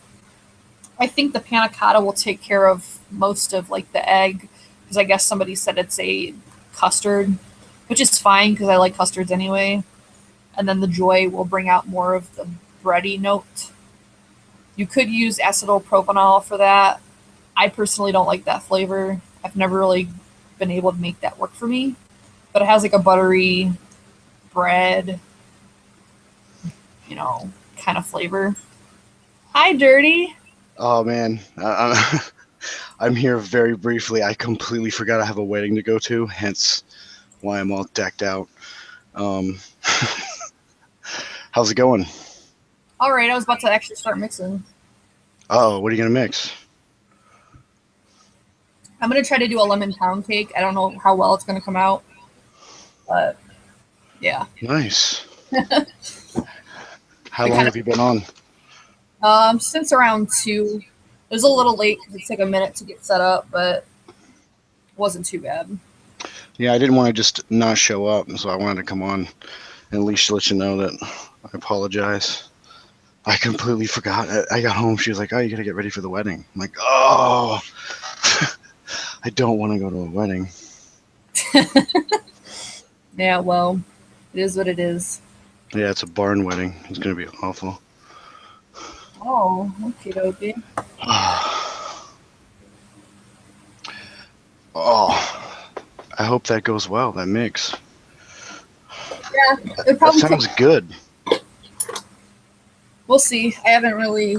I think the panna cotta will take care of most of like the egg, because I guess somebody said it's a custard, which is fine because I like custards anyway. And then the Joy will bring out more of the bready note. You could use acetyl propanol for that. I personally don't like that flavor. I've never really been able to make that work for me. But it has like a buttery bread, kind of flavor. Hi, Dirty. Oh, man. I'm here very briefly. I completely forgot I have a wedding to go to, hence why I'm all decked out. How's it going? All right, I was about to actually start mixing. Oh, what are you gonna mix? I'm gonna try to do a lemon pound cake. I don't know how well it's gonna come out, but yeah. Nice. How We long kind have you been on? of since around 2. It was a little late because it took a minute to get set up, but it wasn't too bad. Yeah, I didn't want to just not show up, so I wanted to come on and at least let you know that I apologize. I completely forgot. I got home. She was like, "Oh, you gotta get ready for the wedding." I'm like, "Oh, I don't want to go to a wedding." Yeah, well, it is what it is. Yeah, it's a barn wedding. It's gonna be awful. Oh, okay, dokie. Oh, I hope that goes well. That mix. Yeah, it That probably take. sounds good. We'll see. I haven't really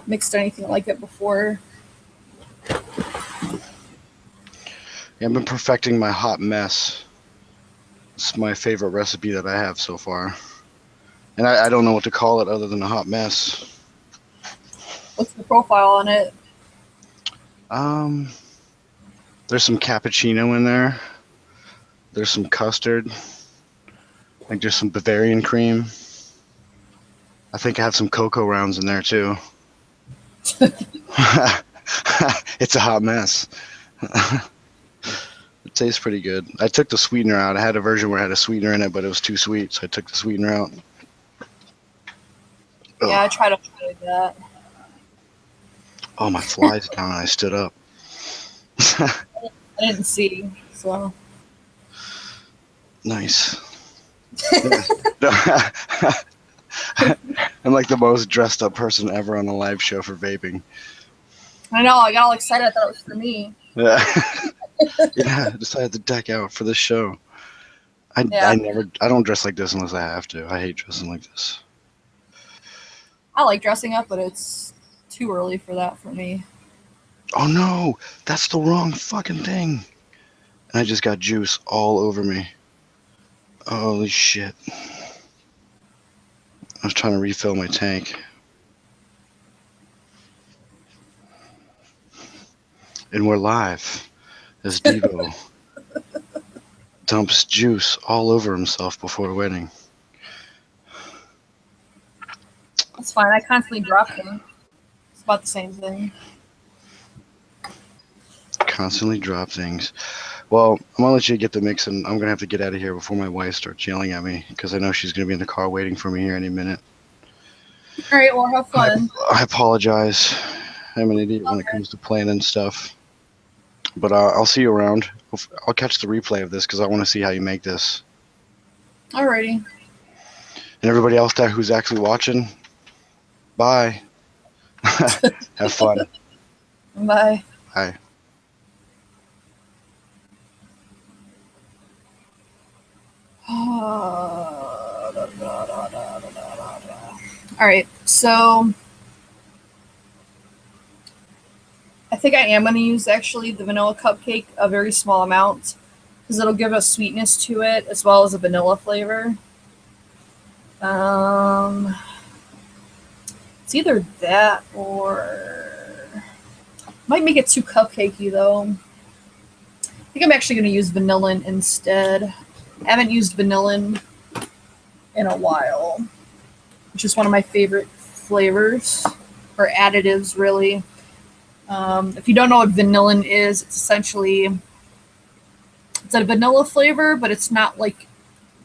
mixed anything like it before. Yeah, I've been perfecting my hot mess. It's my favorite recipe that I have so far. And I don't know what to call it other than a hot mess. What's the profile on it? Um, there's some cappuccino in there. There's some custard. I think there's some Bavarian cream. I think I have some cocoa rounds in there too. It's a hot mess. It tastes pretty good. I took the sweetener out. I had a version where it had a sweetener in it, but it was too sweet, so I took the sweetener out. Yeah, I Ugh. try to avoid that. Oh, my fly's down and I stood up. I didn't see, so. Nice. I'm like the most dressed up person ever on a live show for vaping. I know, I got all excited. I thought it was for me. Yeah, I decided to deck out for this show. Yeah, I don't dress like this unless I have to. I hate dressing like this. I like dressing up, but it's too early for that for me. Oh no, that's the wrong fucking thing. And I just got juice all over me. Holy shit. I was trying to refill my tank. And we're live as Devo dumps juice all over himself before wedding. That's fine. I constantly drop things. It's about the same thing. Constantly drop things. Well, I'm gonna let you get the mix, and I'm gonna have to get out of here before my wife starts yelling at me because I know she's gonna be in the car waiting for me here any minute. All right, well, have fun. I apologize. I'm an idiot when it comes to planning stuff. But I'll see you around. I'll catch the replay of this because I want to see how you make this. Alrighty. And everybody else there who's actually watching, bye. Have fun. Bye. Bye. All right, so I think I am going to use actually the vanilla cupcake, a very small amount, because it'll give a sweetness to it as well as a vanilla flavor. It's either that or might make it too cupcakey though. I think I'm actually going to use vanillin instead. I haven't used vanillin in a while, which is one of my favorite flavors or additives, really. If you don't know what vanillin is, it's essentially it's a vanilla flavor, but it's not like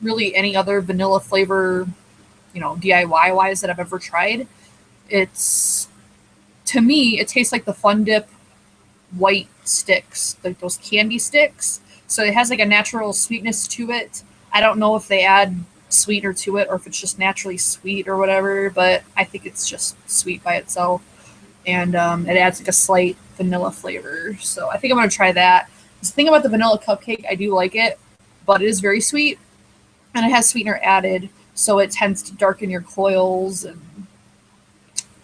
really any other vanilla flavor, DIY wise that I've ever tried. It's to me, it tastes like the Fun Dip white sticks, like those candy sticks. So it has like a natural sweetness to it. I don't know if they add sweetener to it or if it's just naturally sweet or whatever, but I think it's just sweet by itself. And it adds like a slight vanilla flavor. So I think I'm going to try that. The thing about the vanilla cupcake, I do like it, but it is very sweet and it has sweetener added. So it tends to darken your coils. And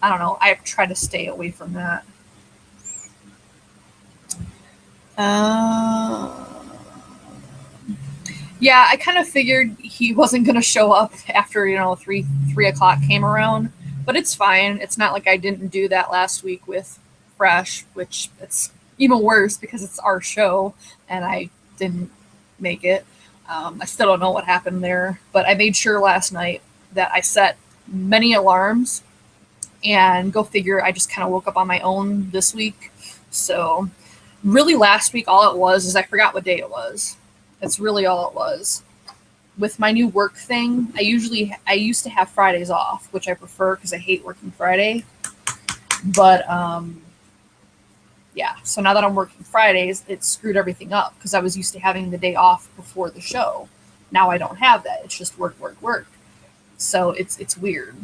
I don't know. I try to stay away from that. Yeah, I kind of figured he wasn't going to show up after, 3 o'clock came around, but it's fine. It's not like I didn't do that last week with Fresh, which it's even worse because it's our show and I didn't make it. I still don't know what happened there, but I made sure last night that I set many alarms, and go figure, I just kind of woke up on my own this week. So really last week, all it was is I forgot what day it was. That's really all it was. With my new work thing, I used to have Fridays off, which I prefer because I hate working Friday. But yeah, so now that I'm working Fridays, it screwed everything up because I was used to having the day off before the show. Now I don't have that. It's just work, work, work. So it's weird.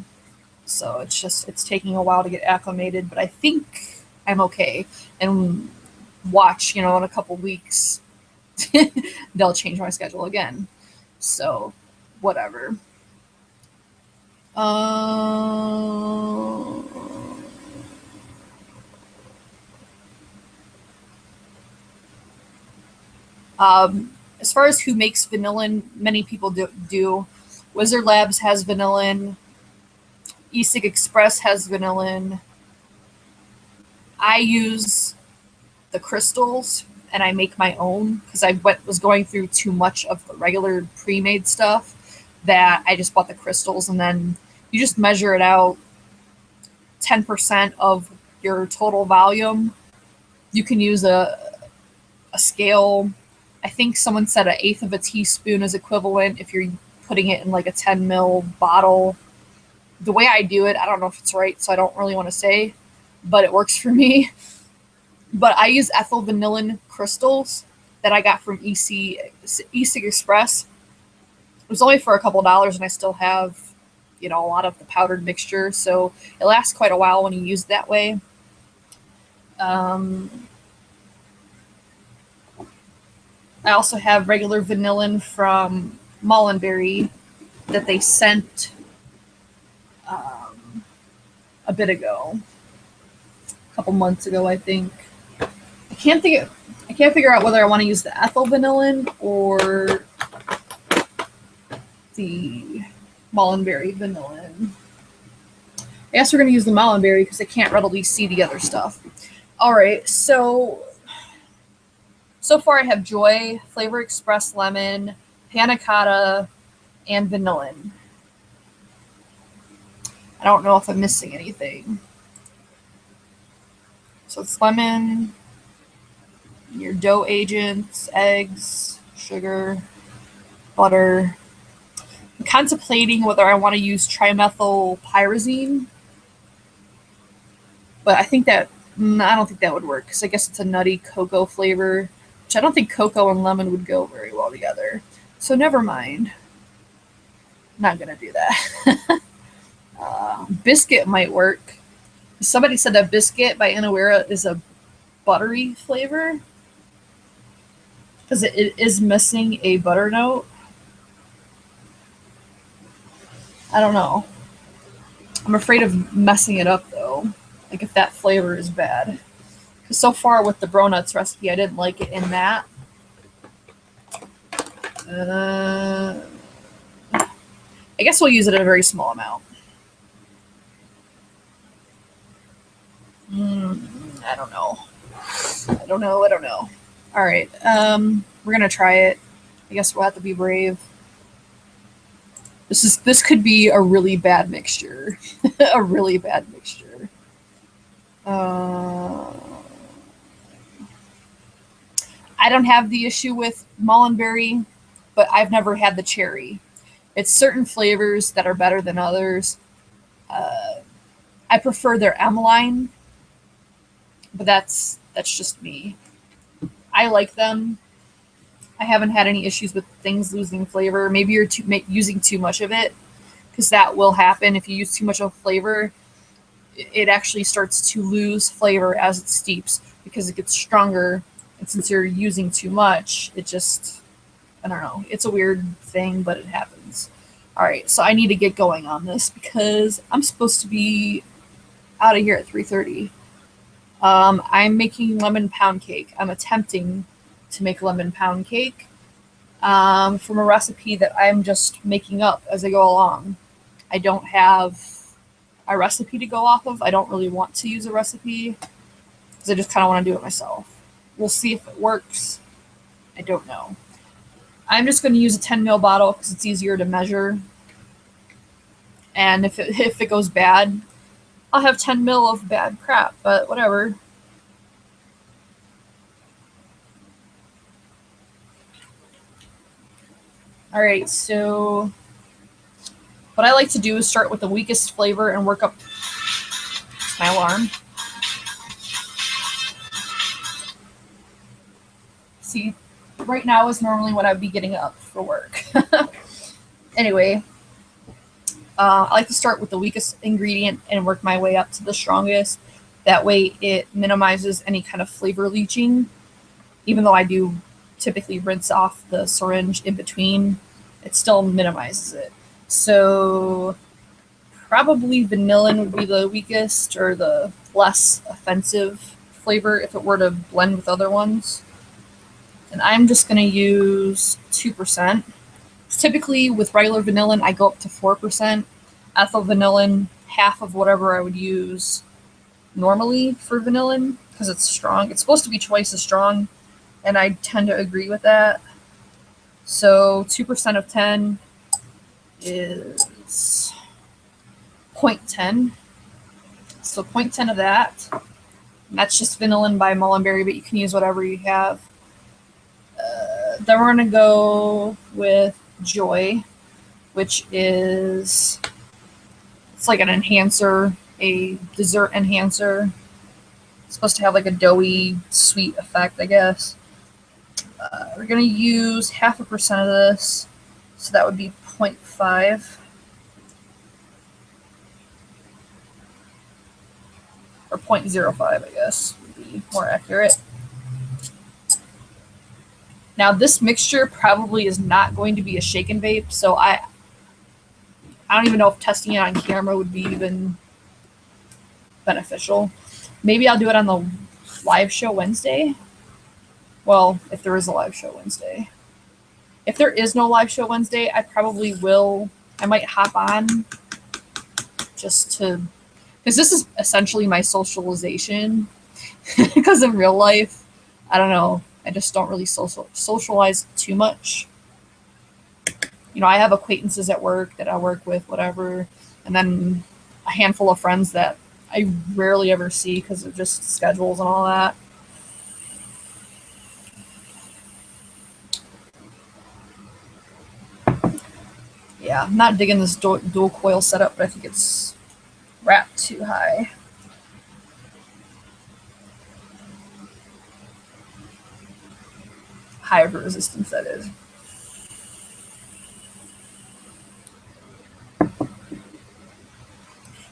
So it's taking a while to get acclimated, but I think I'm okay. And watch, in a couple weeks, they'll change my schedule again. So, whatever. As far as who makes vanillin, many people do. Wizard Labs has vanillin. eCig Express has vanillin. I use the crystals and I make my own because I was going through too much of the regular pre-made stuff that I just bought the crystals, and then you just measure it out 10% of your total volume. You can use a scale. I think someone said 1/8 of a teaspoon is equivalent if you're putting it in like a 10 ml bottle. The way I do it, I don't know if it's right, so I don't really want to say, but it works for me. But I use ethyl vanillin crystals that I got from eCig Express. It was only for a couple dollars, and I still have, a lot of the powdered mixture, so it lasts quite a while when you use it that way. I also have regular vanillin from Mullenberry that they sent a bit ago, a couple months ago, I think. I can't figure out whether I want to use the ethyl vanillin or the Mullenberry vanillin. I guess we're going to use the Mullenberry because I can't readily see the other stuff. All right, so far I have Joy, Flavor Express Lemon, Panna Cotta, and vanillin. I don't know if I'm missing anything. So it's lemon, your dough agents, eggs, sugar, butter. I'm contemplating whether I want to use trimethylpyrazine, but I don't think that would work because I guess it's a nutty cocoa flavor, which I don't think cocoa and lemon would go very well together. So never mind. Not gonna do that. Biscuit might work. Somebody said that Biscuit by Inawera is a buttery flavor because it is missing a butter note. I don't know. I'm afraid of messing it up though. Like if that flavor is bad. Because so far with the Bro Nuts recipe, I didn't like it in that. I guess we'll use it in a very small amount. I don't know. All right. We're going to try it. I guess we'll have to be brave. This could be a really bad mixture. A really bad mixture. I don't have the issue with Mullenberry, but I've never had the cherry. It's certain flavors that are better than others. I prefer their M-line, but that's just me. I like them. I haven't had any issues with things losing flavor. Maybe you're using too much of it, because that will happen if you use too much of flavor. It actually starts to lose flavor as it steeps because it gets stronger. And since you're using too much, it just, I don't know. It's a weird thing, but it happens. All right, so I need to get going on this because I'm supposed to be out of here at 3:30. I'm making lemon pound cake. I'm attempting to make lemon pound cake. from a recipe that I'm just making up as I go along. I don't have a recipe to go off of. I don't really want to use a recipe because I just kind of want to do it myself. We'll see if it works. I don't know. I'm just going to use a 10 ml bottle because it's easier to measure. And if it goes bad, I'll have 10 ml of bad crap, but whatever. All right, so what I like to do is start with the weakest flavor and work up. It's my alarm. See, right now is normally when I'd be getting up for work. Anyway, I like to start with the weakest ingredient and work my way up to the strongest. That way it minimizes any kind of flavor leaching. Even though I do typically rinse off the syringe in between, it still minimizes it. So probably vanillin would be the weakest or the less offensive flavor if it were to blend with other ones. And I'm just going to use 2%. Typically with regular vanillin, I go up to 4%. Ethyl vanillin, half of whatever I would use normally for vanillin because it's strong. It's supposed to be twice as strong, and I tend to agree with that. So 2% of 10 is 0.10. So 0.10 of that. And that's just vanillin by Mullenberry, but you can use whatever you have. Then we're going to go with Joy, which is, it's like an enhancer, a dessert enhancer. It's supposed to have like a doughy, sweet effect, I guess. We're going to use 0.5% of this, so that would be 0.5. Or 0.05, I guess, would be more accurate. Now, this mixture probably is not going to be a shake and vape, so I don't even know if testing it on camera would be even beneficial. Maybe I'll do it on the live show Wednesday. Well, if there is a live show Wednesday. If there is no live show Wednesday, I probably will. I might hop on just to, because this is essentially my socialization. Because in real life, I don't know, I just don't really socialize too much. You know, I have acquaintances at work that I work with, whatever, and then a handful of friends that I rarely ever see because of just schedules and all that. Yeah, I'm not digging this dual coil setup, but I think it's wrapped too high. High of resistance, that is.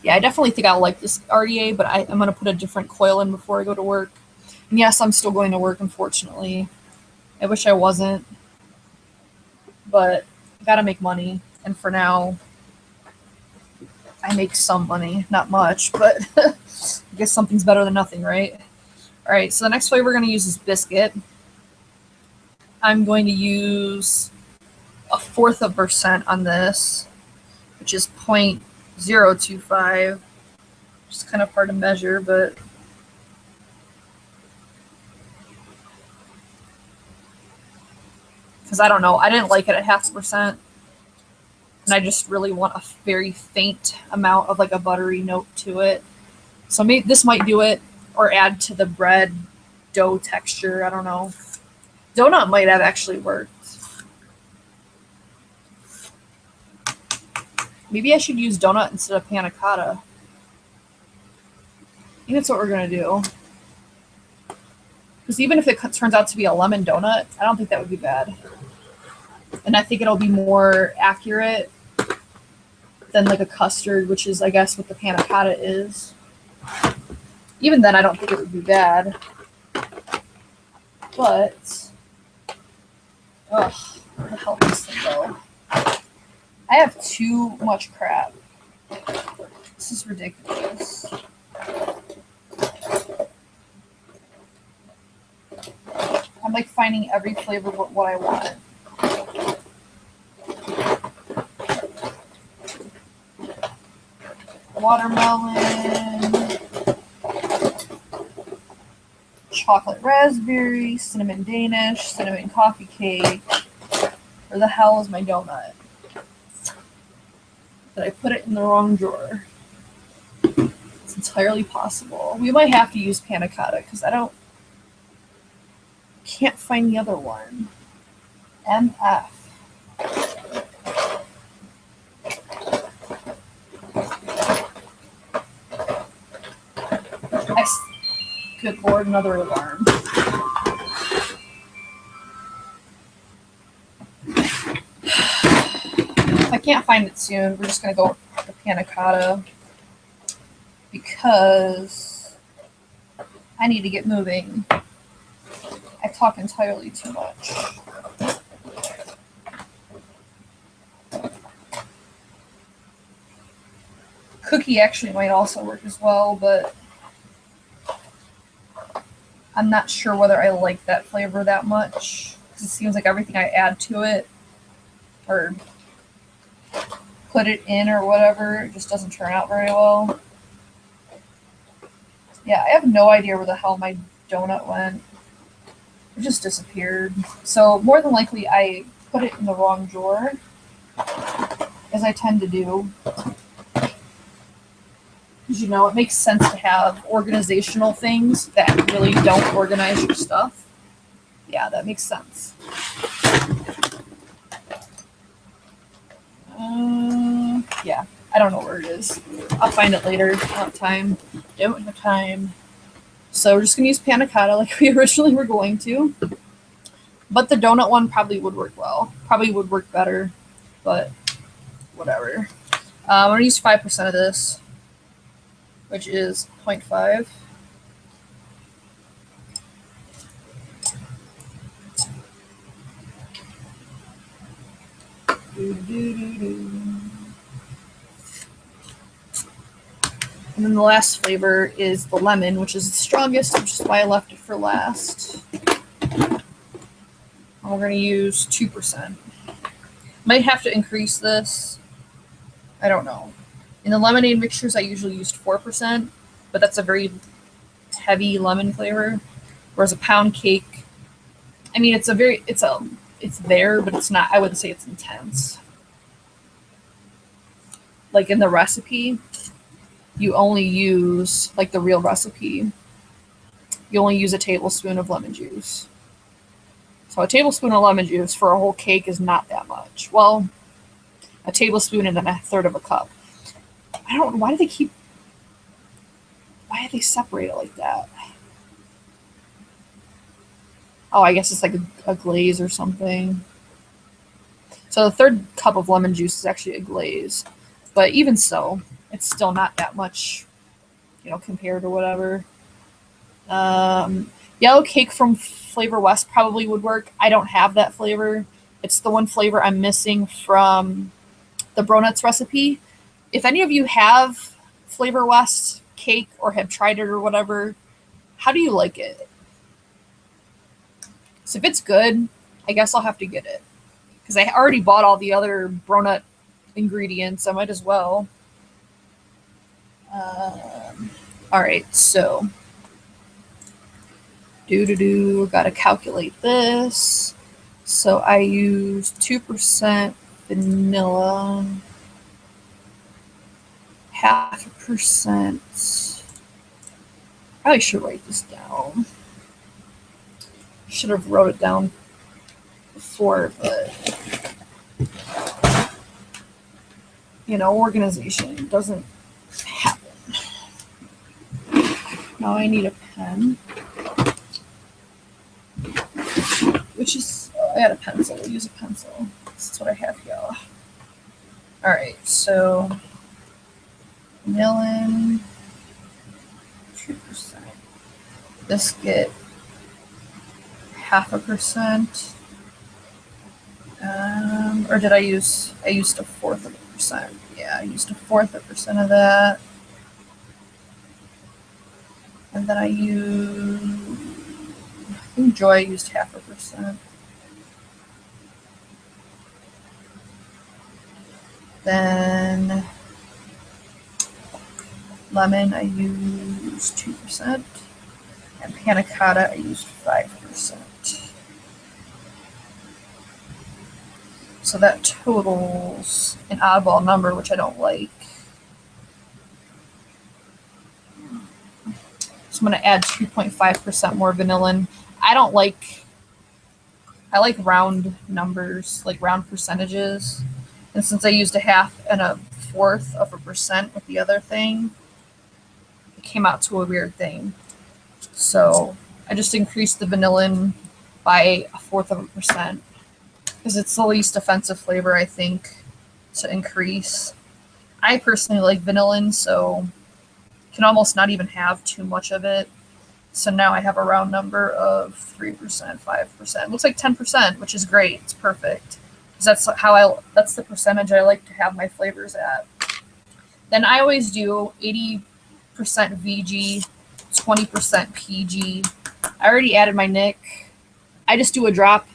Yeah, I definitely think I'll like this RDA, but I'm going to put a different coil in before I go to work. And yes, I'm still going to work, unfortunately. I wish I wasn't, but I got to make money. And for now, I make some money. Not much, but I guess something's better than nothing, right? All right, so the next flavor we're going to use is biscuit. I'm going to use 0.25% on this, which is 0.025. Just kind of hard to measure, but because I don't know, I didn't like it at 0.5%, and I just really want a very faint amount of like a buttery note to it. So maybe this might do it, or add to the bread dough texture. I don't know. Donut might have actually worked. Maybe I should use donut instead of panna cotta. I think that's what we're going to do. Because even if it turns out to be a lemon donut, I don't think that would be bad. And I think it'll be more accurate than like a custard, which is, I guess, what the panna cotta is. Even then, I don't think it would be bad. But, ugh, where the hell did this thing go? I have too much crap. This is ridiculous. I'm like finding every flavor but what I want. watermelon, chocolate raspberry, cinnamon Danish, cinnamon coffee cake. Where the hell is my donut? Did I put it in the wrong drawer? It's entirely possible. We might have to use panna cotta because can't find the other one. MF. Good Lord, another alarm. If I can't find it soon, we're just going to go with the panna cotta because I need to get moving. I talk entirely too much. Cookie actually might also work as well, but I'm not sure whether I like that flavor that much because it seems like everything I add to it or put it in or whatever, it just doesn't turn out very well. Yeah, I have no idea where the hell my donut went. It just disappeared. So more than likely I put it in the wrong drawer, as I tend to do. Because, you know, it makes sense to have organizational things that really don't organize your stuff. Yeah, that makes sense. Yeah, I don't know where it is. I'll find it later. I don't have time. Don't have time. So we're just going to use panna cotta like we originally were going to. But the donut one probably would work well. Probably would work better. But whatever. I'm going to use 5% of this, which is 0.5. And then the last flavor is the lemon, which is the strongest, which is why I left it for last. And we're going to use 2%. Might have to increase this. I don't know. In the lemonade mixtures, I usually used 4%, but that's a very heavy lemon flavor. Whereas a pound cake, I mean, it's there, but it's not, I wouldn't say it's intense. Like in the recipe, you only use, like the real recipe, you only use a tablespoon of lemon juice. So a tablespoon of lemon juice for a whole cake is not that much. Well, a tablespoon and then 1/3 of a cup. I don't know, why do they separate it like that? Oh, I guess it's like a glaze or something. So the 1/3 cup of lemon juice is actually a glaze. But even so, it's still not that much, you know, compared to whatever. Yellow cake from Flavor West probably would work. I don't have that flavor. It's the one flavor I'm missing from the Bronuts recipe. If any of you have Flavor West cake or have tried it or whatever, how do you like it? So if it's good, I guess I'll have to get it. Because I already bought all the other Bronut ingredients. I might as well. All right, so gotta calculate this. So I use 2% vanilla, 0.5%. Probably should write this down. Should have wrote it down before, but you know, organization doesn't happen. Now I need a pen, which is, I had a pencil. I'll use a pencil. That's what I have here. All right, so vanillin, 2%. Biscuit, 0.5%. Or did I used 1/4%. Yeah, I used 1/4% of that. And then I think Joy used 0.5%. Then lemon, I use 2%. And panna cotta, I used 5%. So that totals an oddball number, which I don't like. So I'm going to add 2.5% more vanillin. I like round numbers, like round percentages. And since I used 1/2 and 1/4% with the other thing, it came out to a weird thing. So I just increased the vanillin by 1/4%. Because it's the least offensive flavor, I think, to increase. I personally like vanillin, so can almost not even have too much of it. So now I have a round number of 3%, 5%. Looks like 10%, which is great. It's perfect. Because that's the percentage I like to have my flavors at. Then I always do 80% VG, 20% PG. I already added my nic. I just do a drop.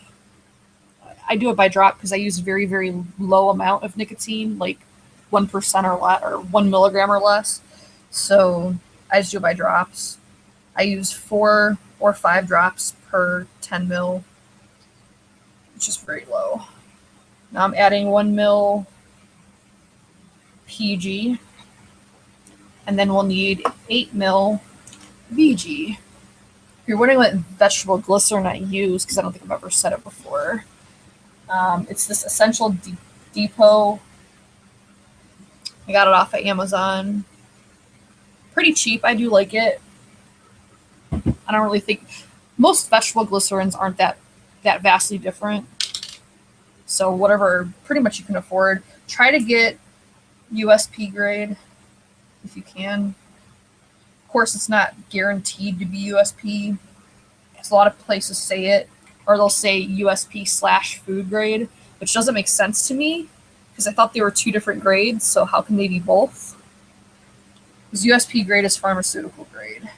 I do it by drop because I use very, very low amount of nicotine, like 1% or less, or 1 milligram or less. So I just do it by drops. I use 4 or 5 drops per 10 mil, which is very low. Now I'm adding 1 mil PG, and then we'll need 8 mil VG. If you're wondering what vegetable glycerin I use, because I don't think I've ever said it before, it's this Essential Depot. I got it off of Amazon. Pretty cheap. I do like it. I don't really think most vegetable glycerins aren't that vastly different. So whatever, pretty much you can afford. Try to get USP grade if you can. Of course, it's not guaranteed to be USP, because a lot of places say it, or they'll say USP/food grade, which doesn't make sense to me because I thought they were 2 different grades. So how can they be both? Because USP grade is pharmaceutical grade.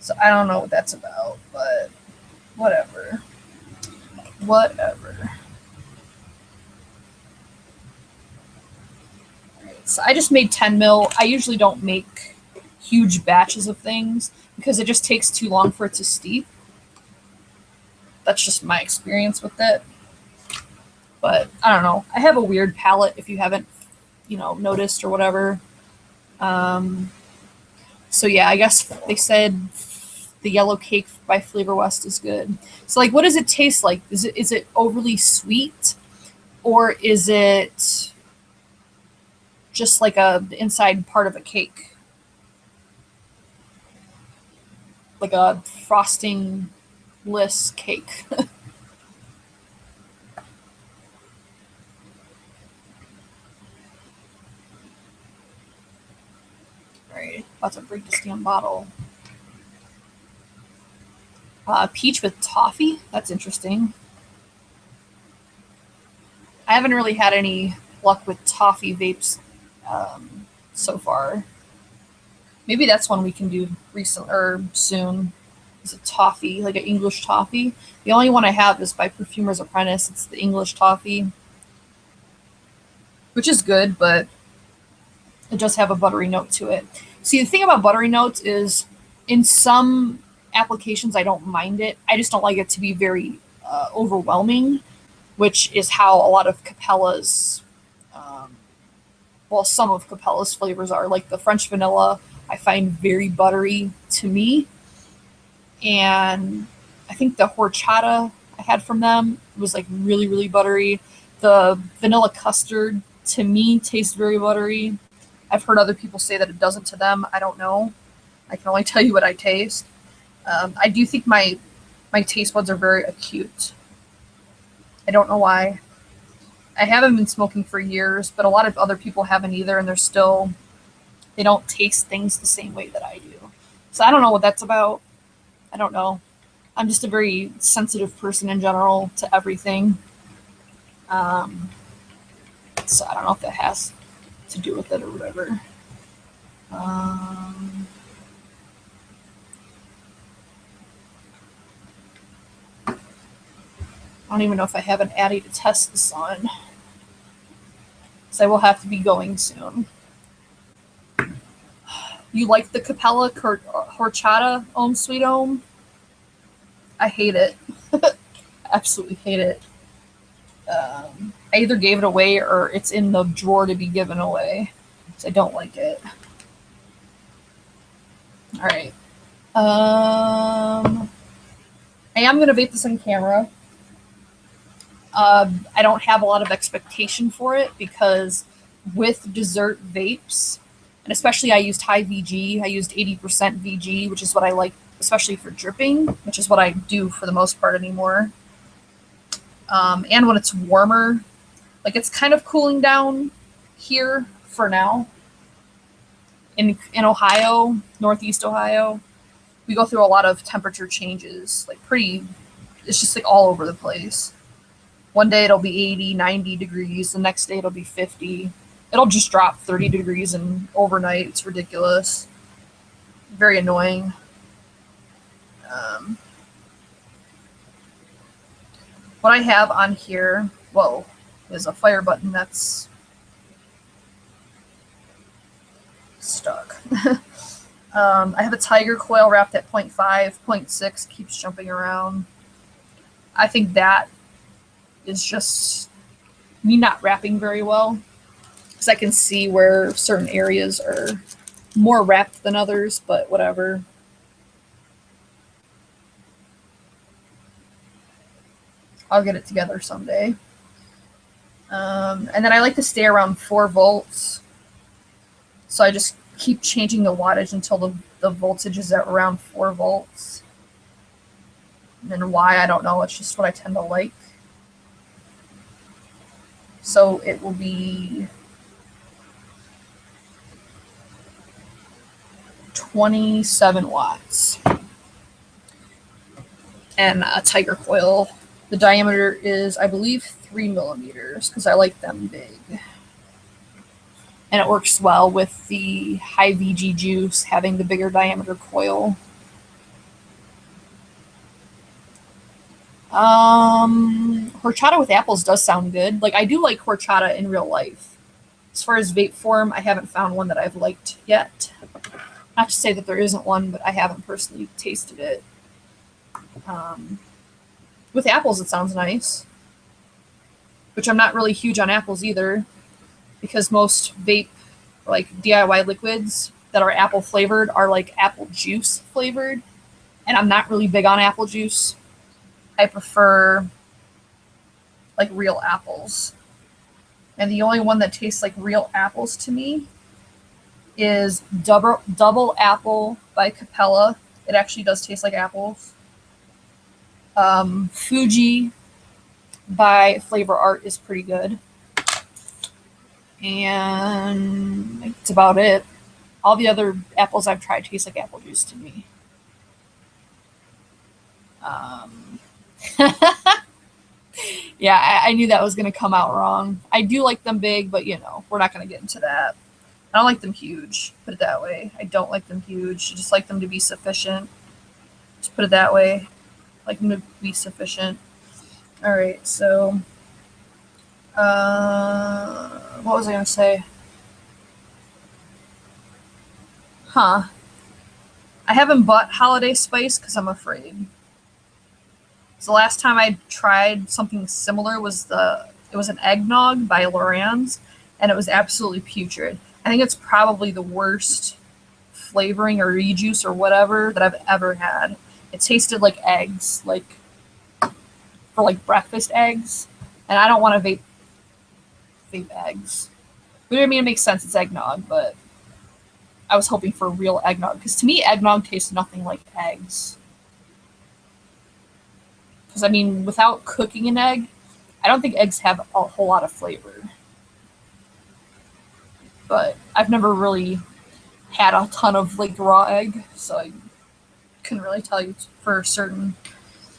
So I don't know what that's about, but whatever. Whatever. Alright, so I just made 10 mil. I usually don't make huge batches of things because it just takes too long for it to steep. That's just my experience with it. But I don't know. I have a weird palate if you haven't, noticed or whatever. So yeah, I guess they said the yellow cake by Flavor West is good. So like, what does it taste like? Is it overly sweet, or is it just like the inside part of a cake, like a frosting-less cake? Alright, about to break this damn bottle. Peach with toffee? That's interesting. I haven't really had any luck with toffee vapes so far. Maybe that's one we can do recently or soon. Is a toffee, like an English toffee. The only one I have is by Perfumer's Apprentice. It's the English toffee, which is good, but it does have a buttery note to it. See, the thing about buttery notes is in some applications I don't mind it. I just don't like it to be very overwhelming, which is how a lot of Capella's, some of Capella's flavors are. Like the French vanilla, I find very buttery to me. And I think the horchata I had from them was like really, really buttery. The vanilla custard to me tastes very buttery. I've heard other people say that it doesn't to them. I don't know. I can only tell you what I taste. I do think my taste buds are very acute. I don't know why. I haven't been smoking for years, but a lot of other people haven't either, and they don't taste things the same way that I do. So I don't know what that's about. I don't know. I'm just a very sensitive person in general to everything. So I don't know if that has to do with it or whatever. I don't even know if I have an Addy to test this on. So I will have to be going soon. You like the Capella Horchata Ohm Sweet Ohm? I hate it. Absolutely hate it. I either gave it away or it's in the drawer to be given away. So I don't like it. All right. I am going to vape this on camera. I don't have a lot of expectation for it because with dessert vapes, and especially I used high VG, I used 80% VG, which is what I like, especially for dripping, which is what I do for the most part anymore. And when it's warmer, like it's kind of cooling down here for now. In Ohio, Northeast Ohio, we go through a lot of temperature changes, like it's just like all over the place. One day it'll be 80, 90 degrees. The next day it'll be 50. It'll just drop 30 degrees and overnight. It's ridiculous. Very annoying. What I have on here, whoa, is a fire button that's stuck. I have a tiger coil wrapped at 0.5, 0.6, keeps jumping around. I think that is just me not wrapping very well because I can see where certain areas are more wrapped than others, but whatever. I'll get it together someday. And then I like to stay around 4 volts. So I just keep changing the wattage until the voltage is at around 4 volts. And then why, I don't know. It's just what I tend to like. So it will be 27 watts. And a tiger coil. The diameter is, I believe, 3 millimeters because I like them big. And it works well with the high VG juice having the bigger diameter coil. Horchata with apples does sound good. Like I do like horchata in real life. As far as vape form, I haven't found one that I've liked yet. Not to say that there isn't one, but I haven't personally tasted it. With apples, it sounds nice. Which I'm not really huge on apples either, because most vape, like DIY liquids that are apple flavored, are like apple juice flavored, and I'm not really big on apple juice. I prefer like real apples. And the only one that tastes like real apples to me is Double Apple by Capella. It actually does taste like apples. Fuji by Flavor Art is pretty good. And that's about it. All the other apples I've tried taste like apple juice to me. Yeah, I knew that was going to come out wrong. I do like them big, but we're not going to get into that. I don't like them huge, put it that way. I don't like them huge. I just like them to be sufficient. Just put it that way. I like them to be sufficient. All right, so what was I going to say? I haven't bought Holiday Spice because I'm afraid. So the last time I tried something similar it was an eggnog by Loran's, and it was absolutely putrid. I think it's probably the worst flavoring or rejuice or whatever that I've ever had. It tasted like eggs, like for like breakfast eggs, and I don't want to vape eggs. But I mean, it makes sense. It's eggnog, but I was hoping for real eggnog because to me, eggnog tastes nothing like eggs. Because I mean, without cooking an egg, I don't think eggs have a whole lot of flavor. But I've never really had a ton of like raw egg, so I couldn't really tell you for certain.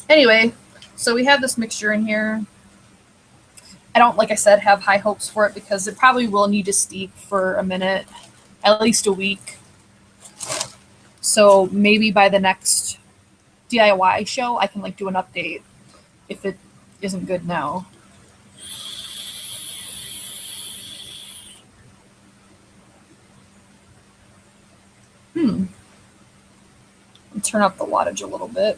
Anyway, so we have this mixture in here. I don't, like I said, have high hopes for it because it probably will need to steep for a minute, at least a week. So maybe by the next DIY show, I can like do an update if it isn't good now. turn up the wattage a little bit.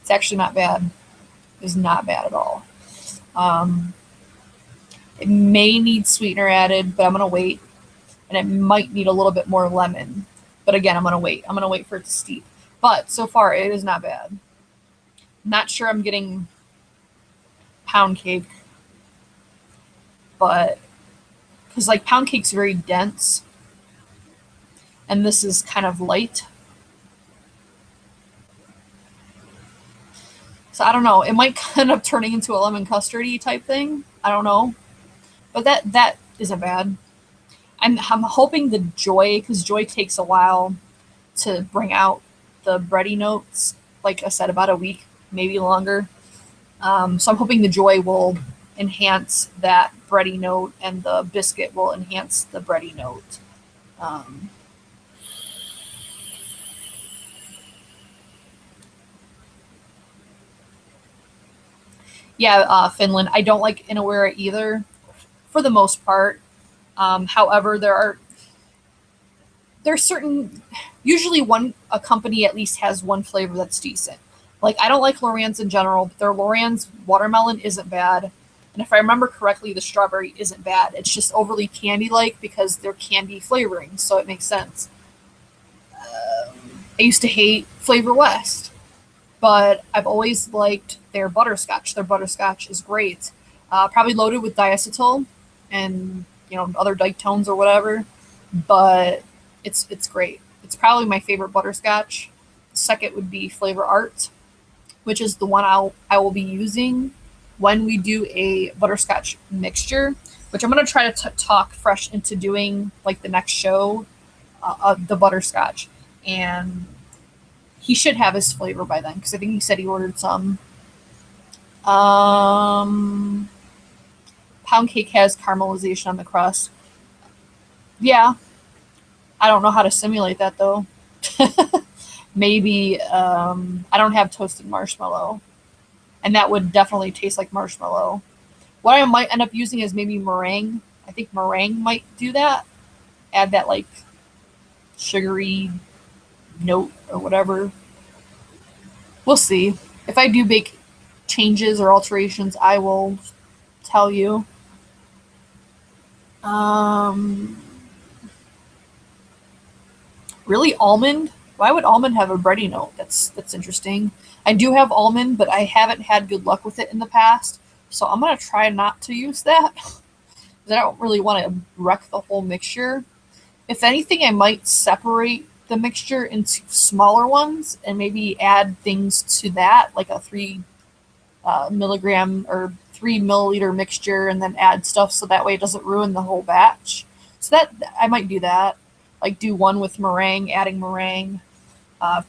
It's actually not bad. It's not bad at all. It may need sweetener added, but I'm going to wait. And it might need a little bit more lemon. But again, I'm going to wait. I'm going to wait for it to steep. But so far, it is not bad. Not sure I'm getting pound cake. But, because like pound cake's very dense. And this is kind of light. So I don't know. It might end up turning into a lemon custardy type thing. I don't know. But that isn't bad. I'm hoping the Joy, because Joy takes a while to bring out the bready notes. Like I said, about a week, maybe longer. So I'm hoping the Joy will enhance that bready note, and the biscuit will enhance the bready note. Yeah, Finland. I don't like Inawera either, for the most part. However, there's certain, usually a company at least has one flavor that's decent. Like, I don't like Loran's in general, but their Loran's watermelon isn't bad. And if I remember correctly, the strawberry isn't bad. It's just overly candy-like because they're candy flavoring, so it makes sense. I used to hate Flavor West, but I've always liked their butterscotch. Their butterscotch is great. Probably loaded with diacetyl and other diketones or whatever, but it's great. It's probably my favorite butterscotch. Second would be Flavor Art, which is the one I will be using when we do a butterscotch mixture, which I'm going to try to talk Fresh into doing like the next show of the butterscotch. And he should have his flavor by then, because I think he said he ordered some. Pound cake has caramelization on the crust. Yeah. I don't know how to simulate that, though. Maybe I don't have toasted marshmallow. And that would definitely taste like marshmallow. What I might end up using is maybe meringue. I think meringue might do that. Add that, like, sugary note or whatever. We'll see. If I do bake changes or alterations, I will tell you. Really, almond? Why would almond have a bready note? That's interesting. I do have almond, but I haven't had good luck with it in the past, so I'm gonna try not to use that. I don't really want to wreck the whole mixture. If anything, I might separate the mixture into smaller ones and maybe add things to that, like a 3 milligram or 3 milliliter mixture, and then add stuff so that way it doesn't ruin the whole batch. So that I might do that. Like do one with meringue, adding meringue.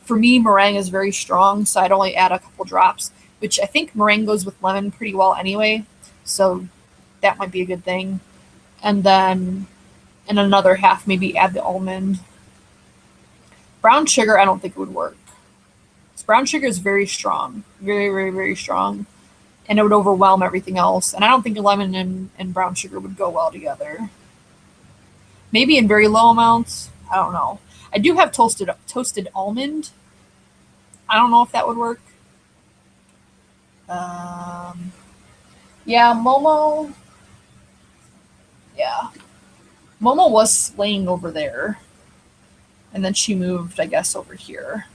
For me, meringue is very strong, so I'd only add a couple drops, which I think meringue goes with lemon pretty well anyway. So that might be a good thing. And then in another half, maybe add the almond. Brown sugar, I don't think it would work. Brown sugar is very strong. Very, very, very strong. And it would overwhelm everything else. And I don't think lemon and brown sugar would go well together. Maybe in very low amounts. I don't know. I do have toasted almond. I don't know if that would work. Yeah, Momo. Yeah. Momo was laying over there. And then she moved, I guess, over here.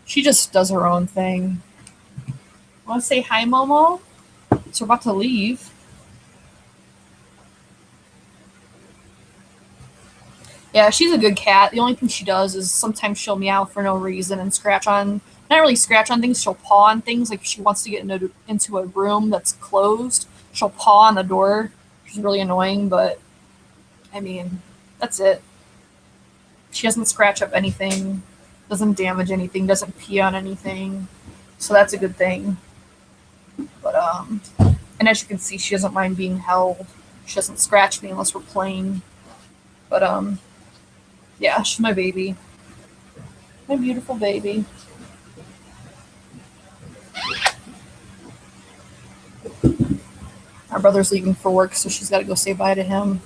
She just does her own thing. Want to say hi, Momo? So we're about to leave. Yeah, she's a good cat. The only thing she does is sometimes she'll meow for no reason and not really scratch on things, she'll paw on things. Like if she wants to get into a room that's closed, she'll paw on the door. She's really annoying, but I mean, that's it. She doesn't scratch up anything, doesn't damage anything, doesn't pee on anything. So that's a good thing. But and as you can see, she doesn't mind being held. She doesn't scratch me unless we're playing. But yeah, she's my baby. My beautiful baby. Our brother's leaving for work, so she's got to go say bye to him.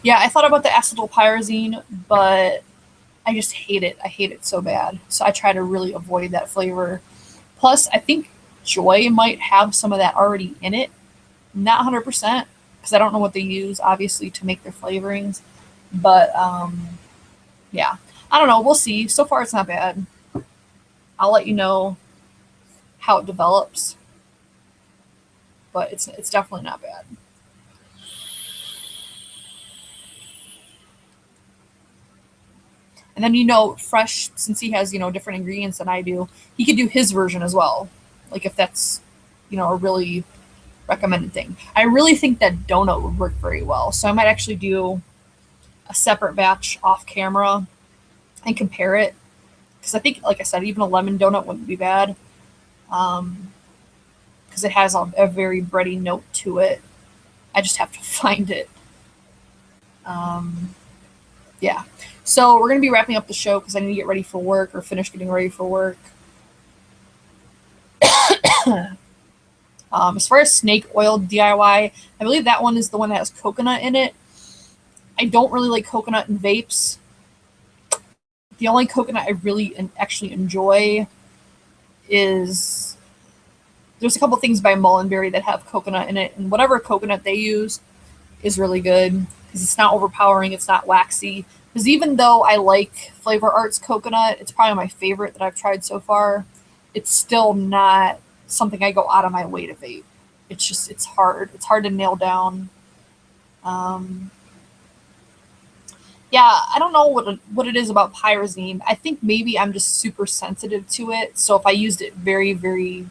Yeah, I thought about the acetylpyrazine, but I just hate it. I hate it so bad. So I try to really avoid that flavor. Plus, I think Joy might have some of that already in it. Not 100%, because I don't know what they use, obviously, to make their flavorings. But, yeah. I don't know. We'll see. So far, it's not bad. I'll let you know how it develops. But it's definitely not bad. And then, Fresh, since he has, different ingredients than I do, he could do his version as well. Like if that's, a really recommended thing. I really think that donut would work very well. So I might actually do a separate batch off camera and compare it. Because I think, like I said, even a lemon donut wouldn't be bad. Because it has a very bready note to it. I just have to find it. Yeah. So we're going to be wrapping up the show because I need to get ready for work or finish getting ready for work. As far as snake oil DIY, I believe that one is the one that has coconut in it. I don't really like coconut in vapes. The only coconut I really actually enjoy is there's a couple things by Mullenberry that have coconut in it, and whatever coconut they use is really good because it's not overpowering, it's not waxy. Because even though I like Flavor Arts coconut, it's probably my favorite that I've tried so far, it's still not something I go out of my way to vape. It's hard. It's hard to nail down. Yeah, I don't know what it is about pyrazine. I think maybe I'm just super sensitive to it. So if I used it very, very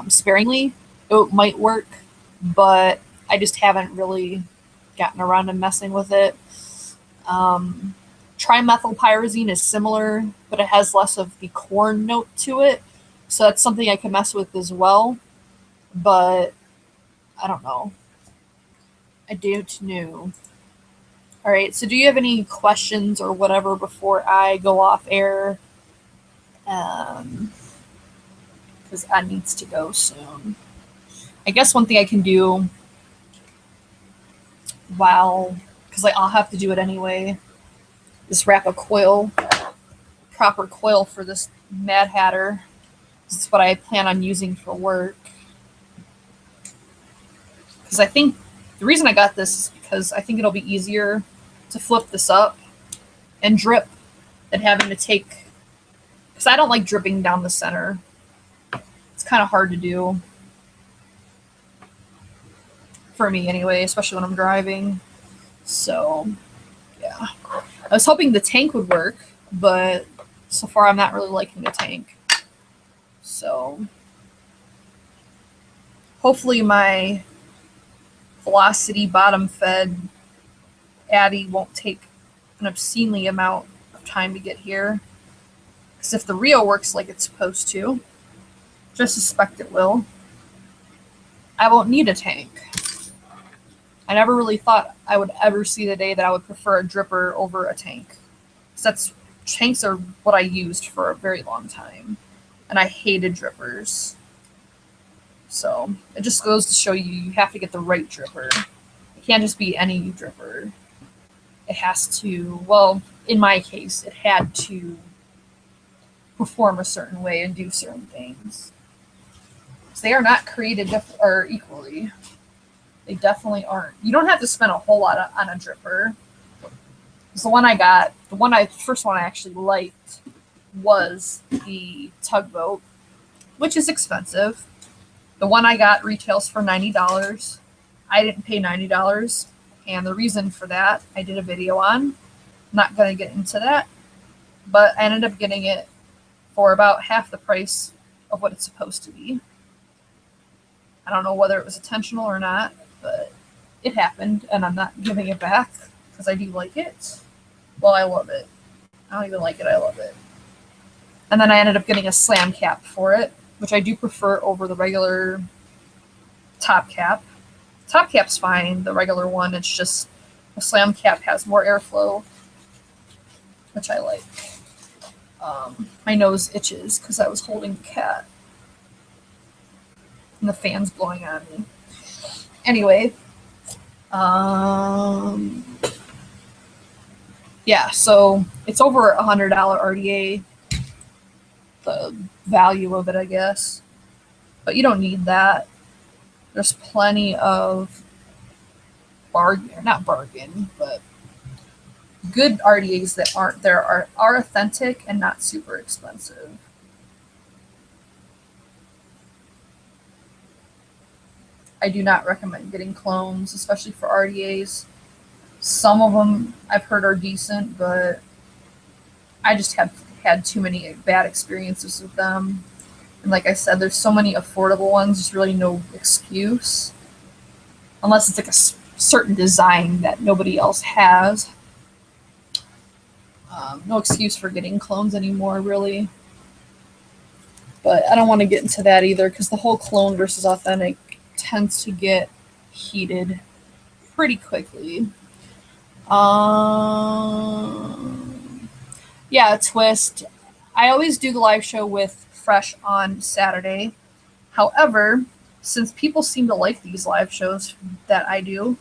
sparingly, it might work. But I just haven't really gotten around to messing with it. Trimethylpyrazine is similar, but it has less of the corn note to it. So that's something I can mess with as well. But I don't know. I don't know. All right, so do you have any questions or whatever before I go off air? Because I needs to go soon. I guess one thing I can do because I'll have to do it anyway, is wrap a proper coil for this Mad Hatter. This is what I plan on using for work. Because I think the reason I got this is because I think it'll be easier to flip this up and drip than having to take, because I don't like dripping down the center. It's kind of hard to do for me anyway, especially when I'm driving. So yeah, I was hoping the tank would work, but so far I'm not really liking the tank. So hopefully my velocity bottom fed Addy won't take an obscenely amount of time to get here. Because if the Rio works like it's supposed to, which I suspect it will, I won't need a tank. I never really thought I would ever see the day that I would prefer a dripper over a tank. Because tanks are what I used for a very long time. And I hated drippers. So it just goes to show you have to get the right dripper. It can't just be any dripper. It has to, well, in my case, it had to perform a certain way and do certain things. So they are not created equally. They definitely aren't. You don't have to spend a whole lot on a dripper. Because the one I got, the first one I actually liked was the Tugboat, which is expensive. The one I got retails for $90. I didn't pay $90. And the reason for that, I did a video on. I'm not going to get into that. But I ended up getting it for about half the price of what it's supposed to be. I don't know whether it was intentional or not, but it happened, and I'm not giving it back because I do like it. Well, I love it. I don't even like it, I love it. And then I ended up getting a slam cap for it, which I do prefer over the regular top cap. Top cap's fine, the regular one, it's just the slam cap has more airflow, which I like. My nose itches because I was holding the cat. And the fan's blowing on me. Anyway, yeah, so it's over $100 RDA, the value of it, I guess. But you don't need that. There's plenty of bargain, but good RDAs that aren't there are authentic and not super expensive. I do not recommend getting clones, especially for RDAs. Some of them I've heard are decent, but I just have had too many bad experiences with them. And like I said, there's so many affordable ones, there's really no excuse. Unless it's like a certain design that nobody else has. No excuse for getting clones anymore, really. But I don't want to get into that either because the whole clone versus authentic tends to get heated pretty quickly. Yeah, Twist. I always do the live show with Fresh on Saturday. However, since people seem to like these live shows that I do,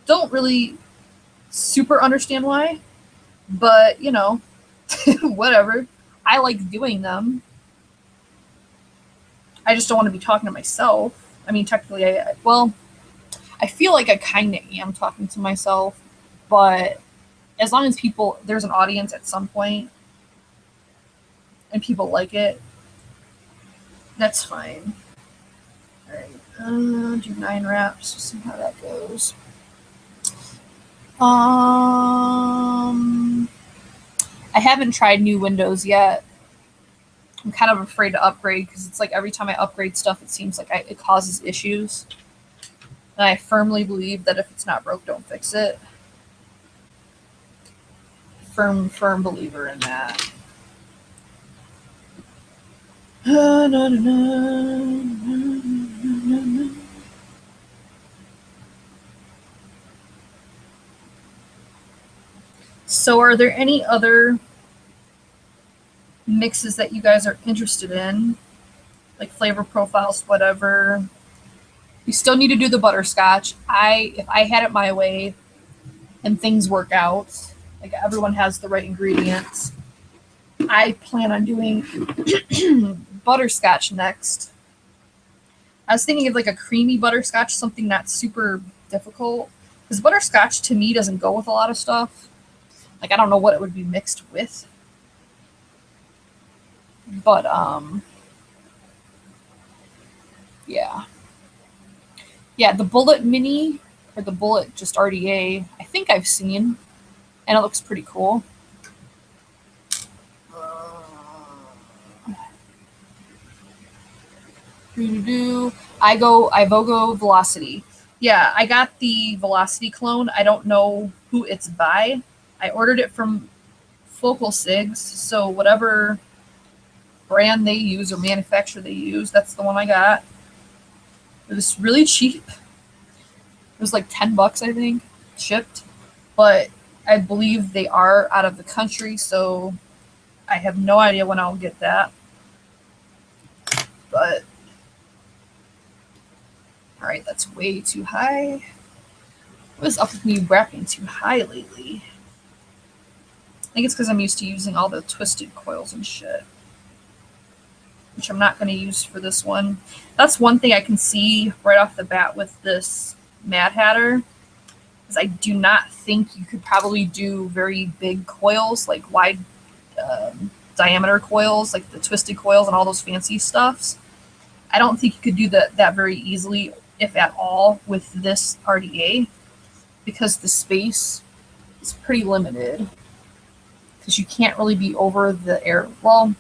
don't really super understand why, but you know, whatever. I like doing them. I just don't want to be talking to myself. I mean, technically, I feel like I kind of am talking to myself, but as long as there's an audience at some point and people like it, that's fine. All right, do 9 wraps. See how that goes. I haven't tried new windows yet. I'm kind of afraid to upgrade because it's like every time I upgrade stuff, it seems like it causes issues. And I firmly believe that if it's not broke, don't fix it. Firm believer in that. So are there any other mixes that you guys are interested in? Like flavor profiles, whatever. You still need to do the butterscotch. If I had it my way and things work out, like everyone has the right ingredients, I plan on doing butterscotch next. I was thinking of like a creamy butterscotch, something not super difficult. Because butterscotch to me doesn't go with a lot of stuff. Like I don't know what it would be mixed with. But yeah. Yeah, the Bullet Mini or the Bullet just RDA, I think I've seen, and it looks pretty cool. Ivogo Velocity. Yeah, I got the Velocity clone. I don't know who it's by. I ordered it from Focal Sigs, so whatever brand they use or manufacturer they use, that's the one I got. It was really cheap. It was like $10, I think, shipped. But I believe they are out of the country, so I have no idea when I'll get that. But all right, that's way too high. What is up with me wrapping too high lately? I think it's because I'm used to using all the twisted coils and shit, which I'm not going to use for this one. That's one thing I can see right off the bat with this Mad Hatter, is I do not think you could probably do very big coils, like wide diameter coils, like the twisted coils and all those fancy stuffs. I don't think you could do that very easily, if at all, with this RDA, because the space is pretty limited. Because you can't really be over the air. Well,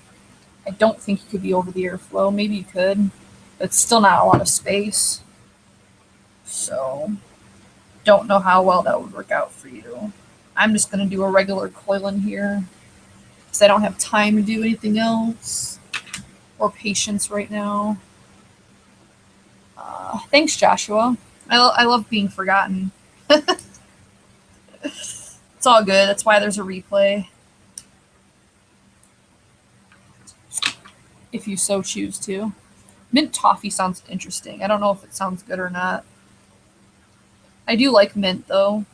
I don't think you could be over the airflow. Maybe you could, but it's still not a lot of space. So, don't know how well that would work out for you. I'm just going to do a regular coil in here because I don't have time to do anything else or patience right now. Thanks, Joshua. I love being forgotten. It's all good. That's why there's a replay. If you so choose to. Mint toffee sounds interesting. I don't know if it sounds good or not. I do like mint though.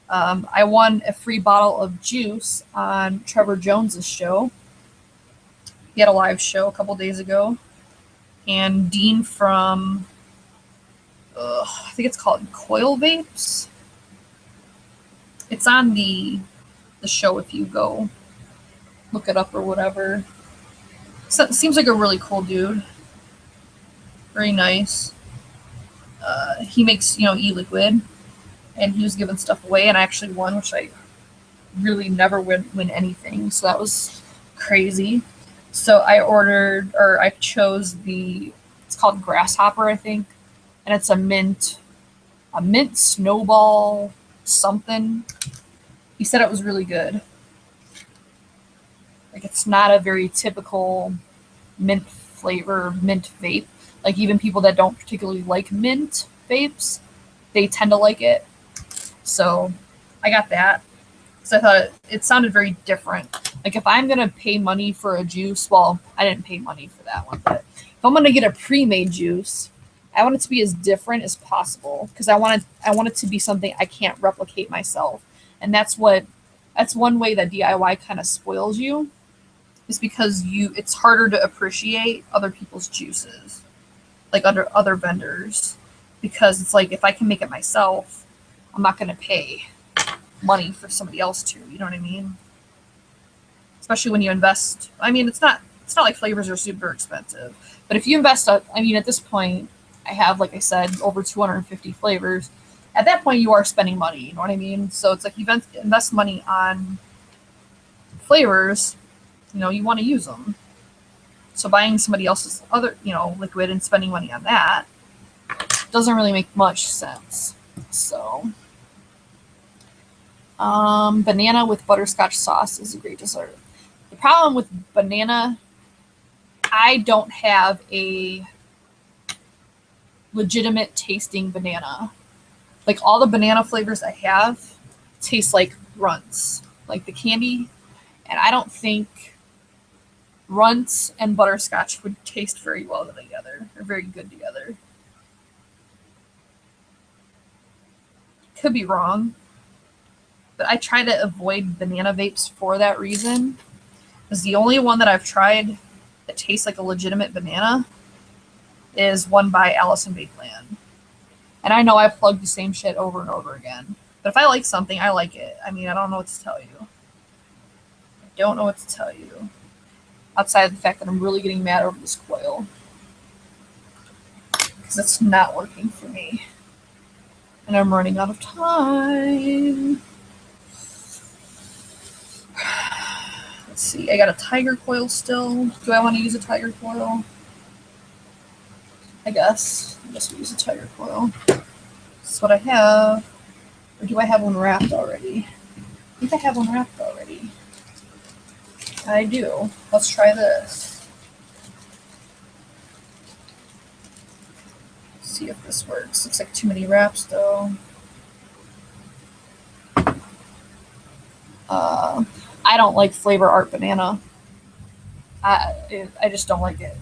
I won a free bottle of juice on Trevor Jones's show. He had a live show a couple days ago, and Dean from I think it's called Coil Vapes. It's on the show if you go look it up or whatever. So, seems like a really cool dude. Very nice. He makes ELIQUID, and he was giving stuff away, and I actually won, which I really never win anything, so that was crazy. So I chose it's called Grasshopper, I think, and it's a mint snowball something. He said it was really good. Like, it's not a very typical mint flavor, mint vape. Like, even people that don't particularly like mint vapes, they tend to like it. So I got that. So I thought it sounded very different. Like, if I'm going to pay money for a juice, well, I didn't pay money for that one, but if I'm going to get a pre-made juice, I want it to be as different as possible, because I want it to be something I can't replicate myself. And that's one way that DIY kind of spoils you, is because it's harder to appreciate other people's juices, like under other vendors, because it's like, if I can make it myself, I'm not going to pay money for somebody else to, you know what I mean? Especially when you invest. I mean, it's not like flavors are super expensive, but if you invest, at this point, I have, like I said, over 250 flavors. At that point, you are spending money, you know what I mean? So it's like, you invest money on flavors, you want to use them. So buying somebody else's other, liquid and spending money on that doesn't really make much sense. So, banana with butterscotch sauce is a great dessert. The problem with banana, I don't have a legitimate tasting banana. Like, all the banana flavors I have taste like runts, like the candy, and I don't think runts and butterscotch would taste very well together, or very good together. Could be wrong, but I try to avoid banana vapes for that reason. Because the only one that I've tried that tastes like a legitimate banana is one by Alice in Vapeland. And I know I plug the same shit over and over again. But if I like something, I like it. I mean, I don't know what to tell you. I don't know what to tell you. Outside of the fact that I'm really getting mad over this coil. Because it's not working for me. And I'm running out of time. Let's see. I got a tiger coil still. Do I want to use a tiger coil? I guess we'll use a tiger coil. This is what I have. Or do I have one wrapped already? I think I have one wrapped already. I do. Let's try this. See if this works. Looks like too many wraps though. I don't like Flavor Art Banana. I just don't like it.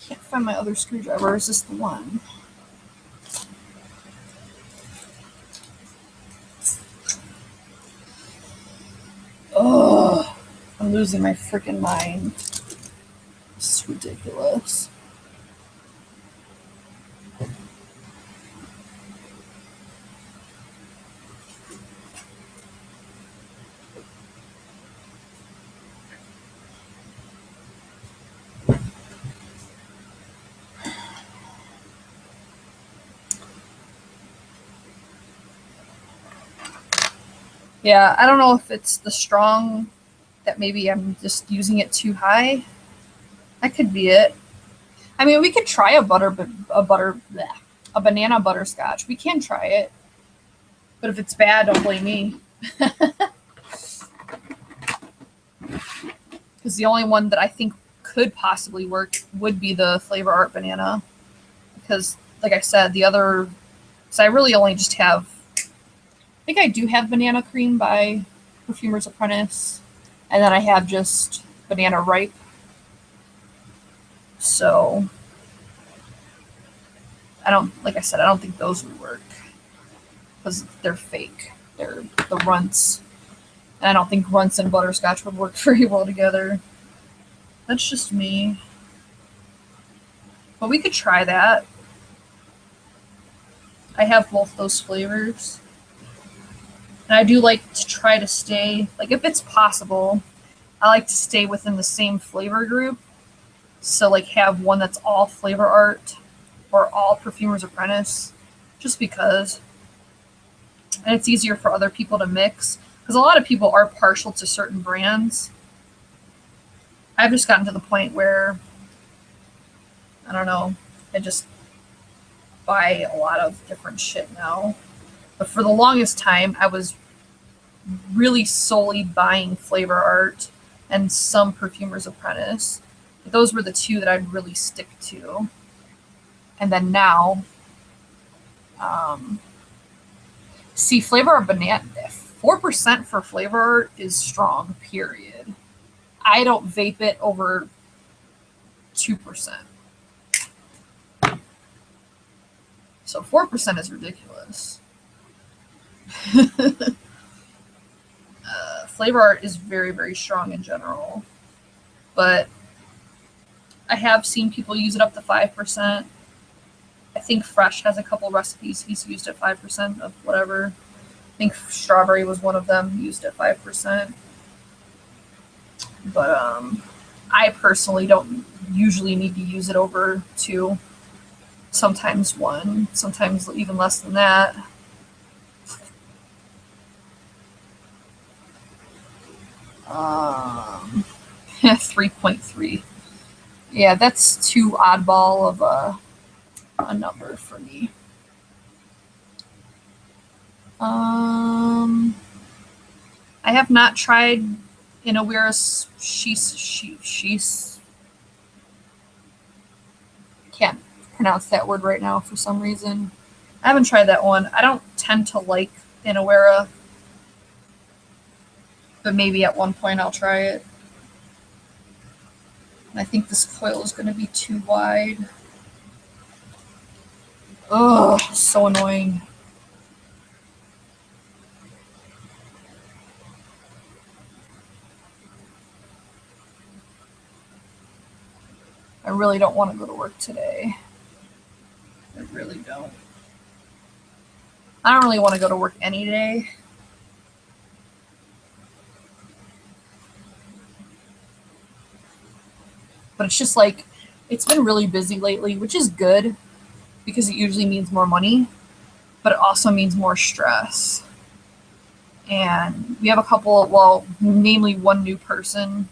Can't find my other screwdriver. Is this the one? Ugh, I'm losing my freaking mind. This is ridiculous. Yeah, I don't know if it's the strong, that maybe I'm just using it too high. That could be it. I mean, we could try a banana butterscotch. We can try it. But if it's bad, don't blame me. Because the only one that I think could possibly work would be the Flavor Art banana. Because, like I said, the other... So I really only just have... I think I do have Banana Cream by Perfumer's Apprentice. And then I have just Banana Ripe. So... I don't... Like I said, I don't think those would work. Because they're fake. They're the runts. And I don't think runts and butterscotch would work very well together. That's just me. But we could try that. I have both those flavors. And I do like to try to stay, like if it's possible, I like to stay within the same flavor group. So like have one that's all Flavor Art or all Perfumer's Apprentice. Just because. And it's easier for other people to mix. Because a lot of people are partial to certain brands. I've just gotten to the point where, I don't know, I just buy a lot of different shit now. But for the longest time, I was really solely buying Flavor Art and some Perfumer's Apprentice. Those were the two that I'd really stick to. And then now, see, Flavor Art banana, 4% for Flavor Art is strong, period. I don't vape it over 2%. So 4% is ridiculous. Flavor Art is very, very strong in general. But I have seen people use it up to 5%. I think Fresh has a couple recipes he's used at 5% of whatever. I think Strawberry was one of them used at 5%. But I personally don't usually need to use it over 2. Sometimes 1. Sometimes even less than that. Um, 3.3. Yeah, that's too oddball of a number for me. I have not tried Inawera's she's can't pronounce that word right now for some reason. I haven't tried that one. I don't tend to like Inawera, but maybe at one point I'll try it. And I think this coil is going to be too wide. Ugh, so annoying. I really don't want to go to work today. I really don't. I don't really want to go to work any day. But it's just like, it's been really busy lately, which is good because it usually means more money, but it also means more stress. And we have a couple, well, namely one new person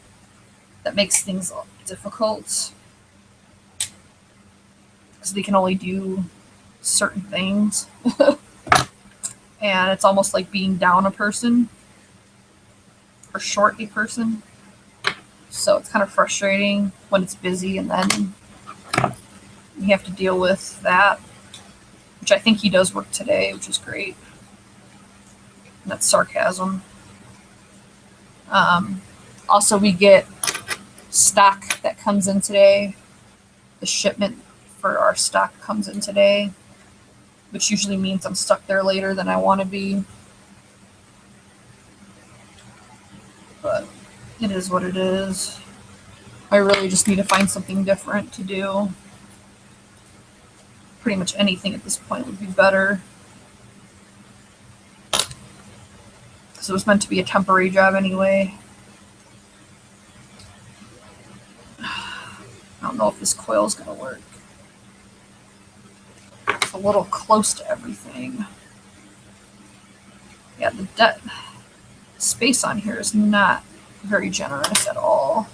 that makes things difficult because they can only do certain things. And it's almost like being down a person or short a person. So it's kind of frustrating when it's busy and then you have to deal with that, which I think he does work today, which is great. And that's sarcasm. Also, we get stock that comes in today. The shipment for our stock comes in today, which usually means I'm stuck there later than I want to be. But it is what it is. I really just need to find something different to do. Pretty much anything at this point would be better. Because it was meant to be a temporary job anyway. I don't know if this coil is going to work. It's a little close to everything. Yeah, the space on here is not very generous at all.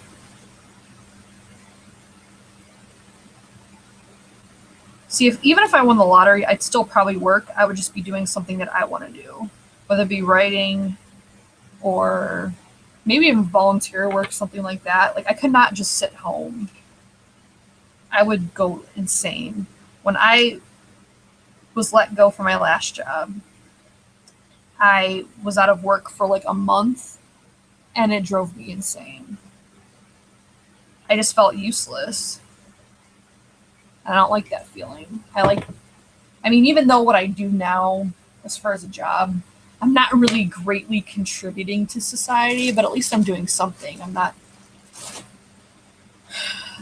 See, even if I won the lottery, I'd still probably work. I would just be doing something that I want to do, whether it be writing or maybe even volunteer work, something like that. Like, I could not just sit home. I would go insane. When I was let go from my last job, I was out of work for like a month, and it drove me insane. I just felt useless. I don't like that feeling. I mean, even though what I do now, as far as a job, I'm not really greatly contributing to society, but at least I'm doing something. I'm not,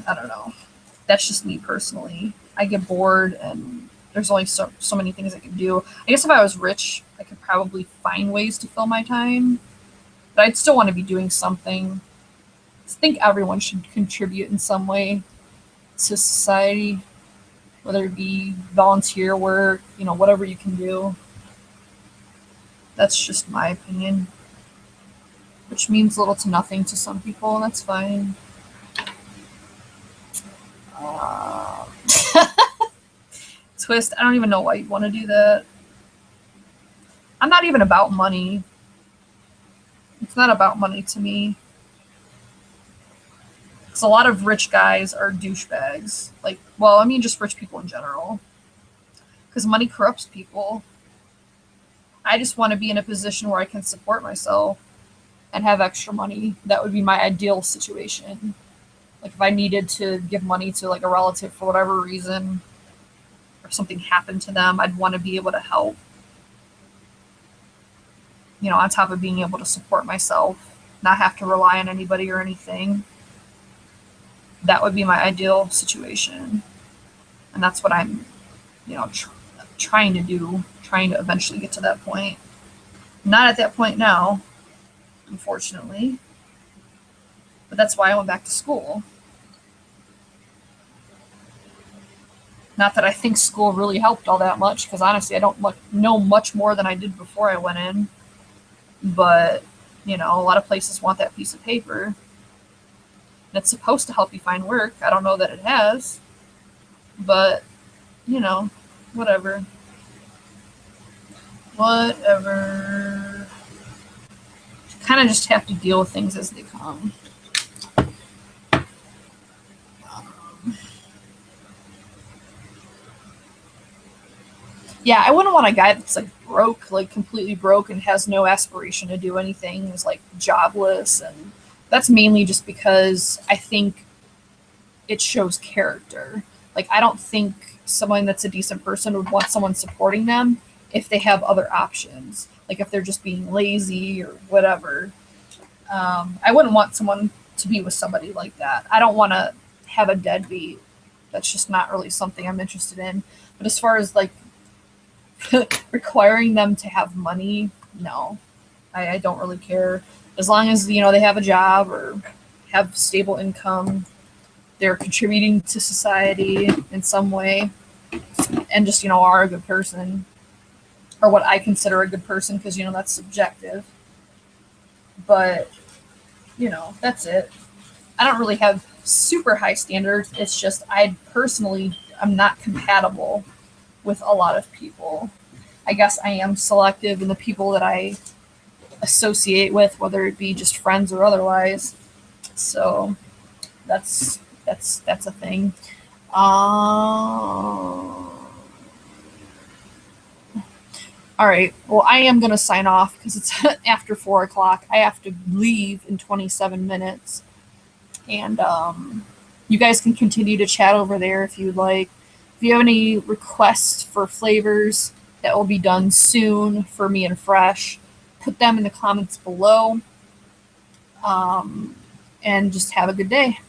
I don't know. That's just me personally. I get bored, and there's only so many things I can do. I guess if I was rich, I could probably find ways to fill my time, but I'd still want to be doing something. I think everyone should contribute in some way to society, whether it be volunteer work, whatever you can do. That's just my opinion, which means little to nothing to some people, and that's fine. Twist, I don't even know why you'd want to do that. I'm not even about money. It's not about money to me. Because a lot of rich guys are douchebags. Just rich people in general. Because money corrupts people. I just want to be in a position where I can support myself and have extra money. That would be my ideal situation. Like, if I needed to give money to like a relative for whatever reason, or something happened to them, I'd want to be able to help. On top of being able to support myself, not have to rely on anybody or anything. That would be my ideal situation. And that's what I'm, trying to do, trying to eventually get to that point. Not at that point now, unfortunately. But that's why I went back to school. Not that I think school really helped all that much, because honestly, I don't know much more than I did before I went in. But, a lot of places want that piece of paper. And it's supposed to help you find work. I don't know that it has. But, whatever. Whatever. You kind of just have to deal with things as they come. Yeah, I wouldn't want a guy that's like broke, like completely broke and has no aspiration to do anything, is like jobless. And that's mainly just because I think it shows character. Like, I don't think someone that's a decent person would want someone supporting them if they have other options. Like, if they're just being lazy or whatever. I wouldn't want someone to be with somebody like that. I don't want to have a deadbeat. That's just not really something I'm interested in. But as far as like requiring them to have money, no. I don't really care. As long as, they have a job or have stable income, they're contributing to society in some way, and just, are a good person, or what I consider a good person, because, that's subjective. But, that's it. I don't really have super high standards. It's just I'm not compatible with a lot of people. I guess I am selective in the people that I associate with, whether it be just friends or otherwise. So that's a thing. All right. Well, I am going to sign off because it's after 4 o'clock. I have to leave in 27 minutes. And you guys can continue to chat over there if you'd like. If you have any requests for flavors that will be done soon for me and Fresh, put them in the comments below. And just have a good day.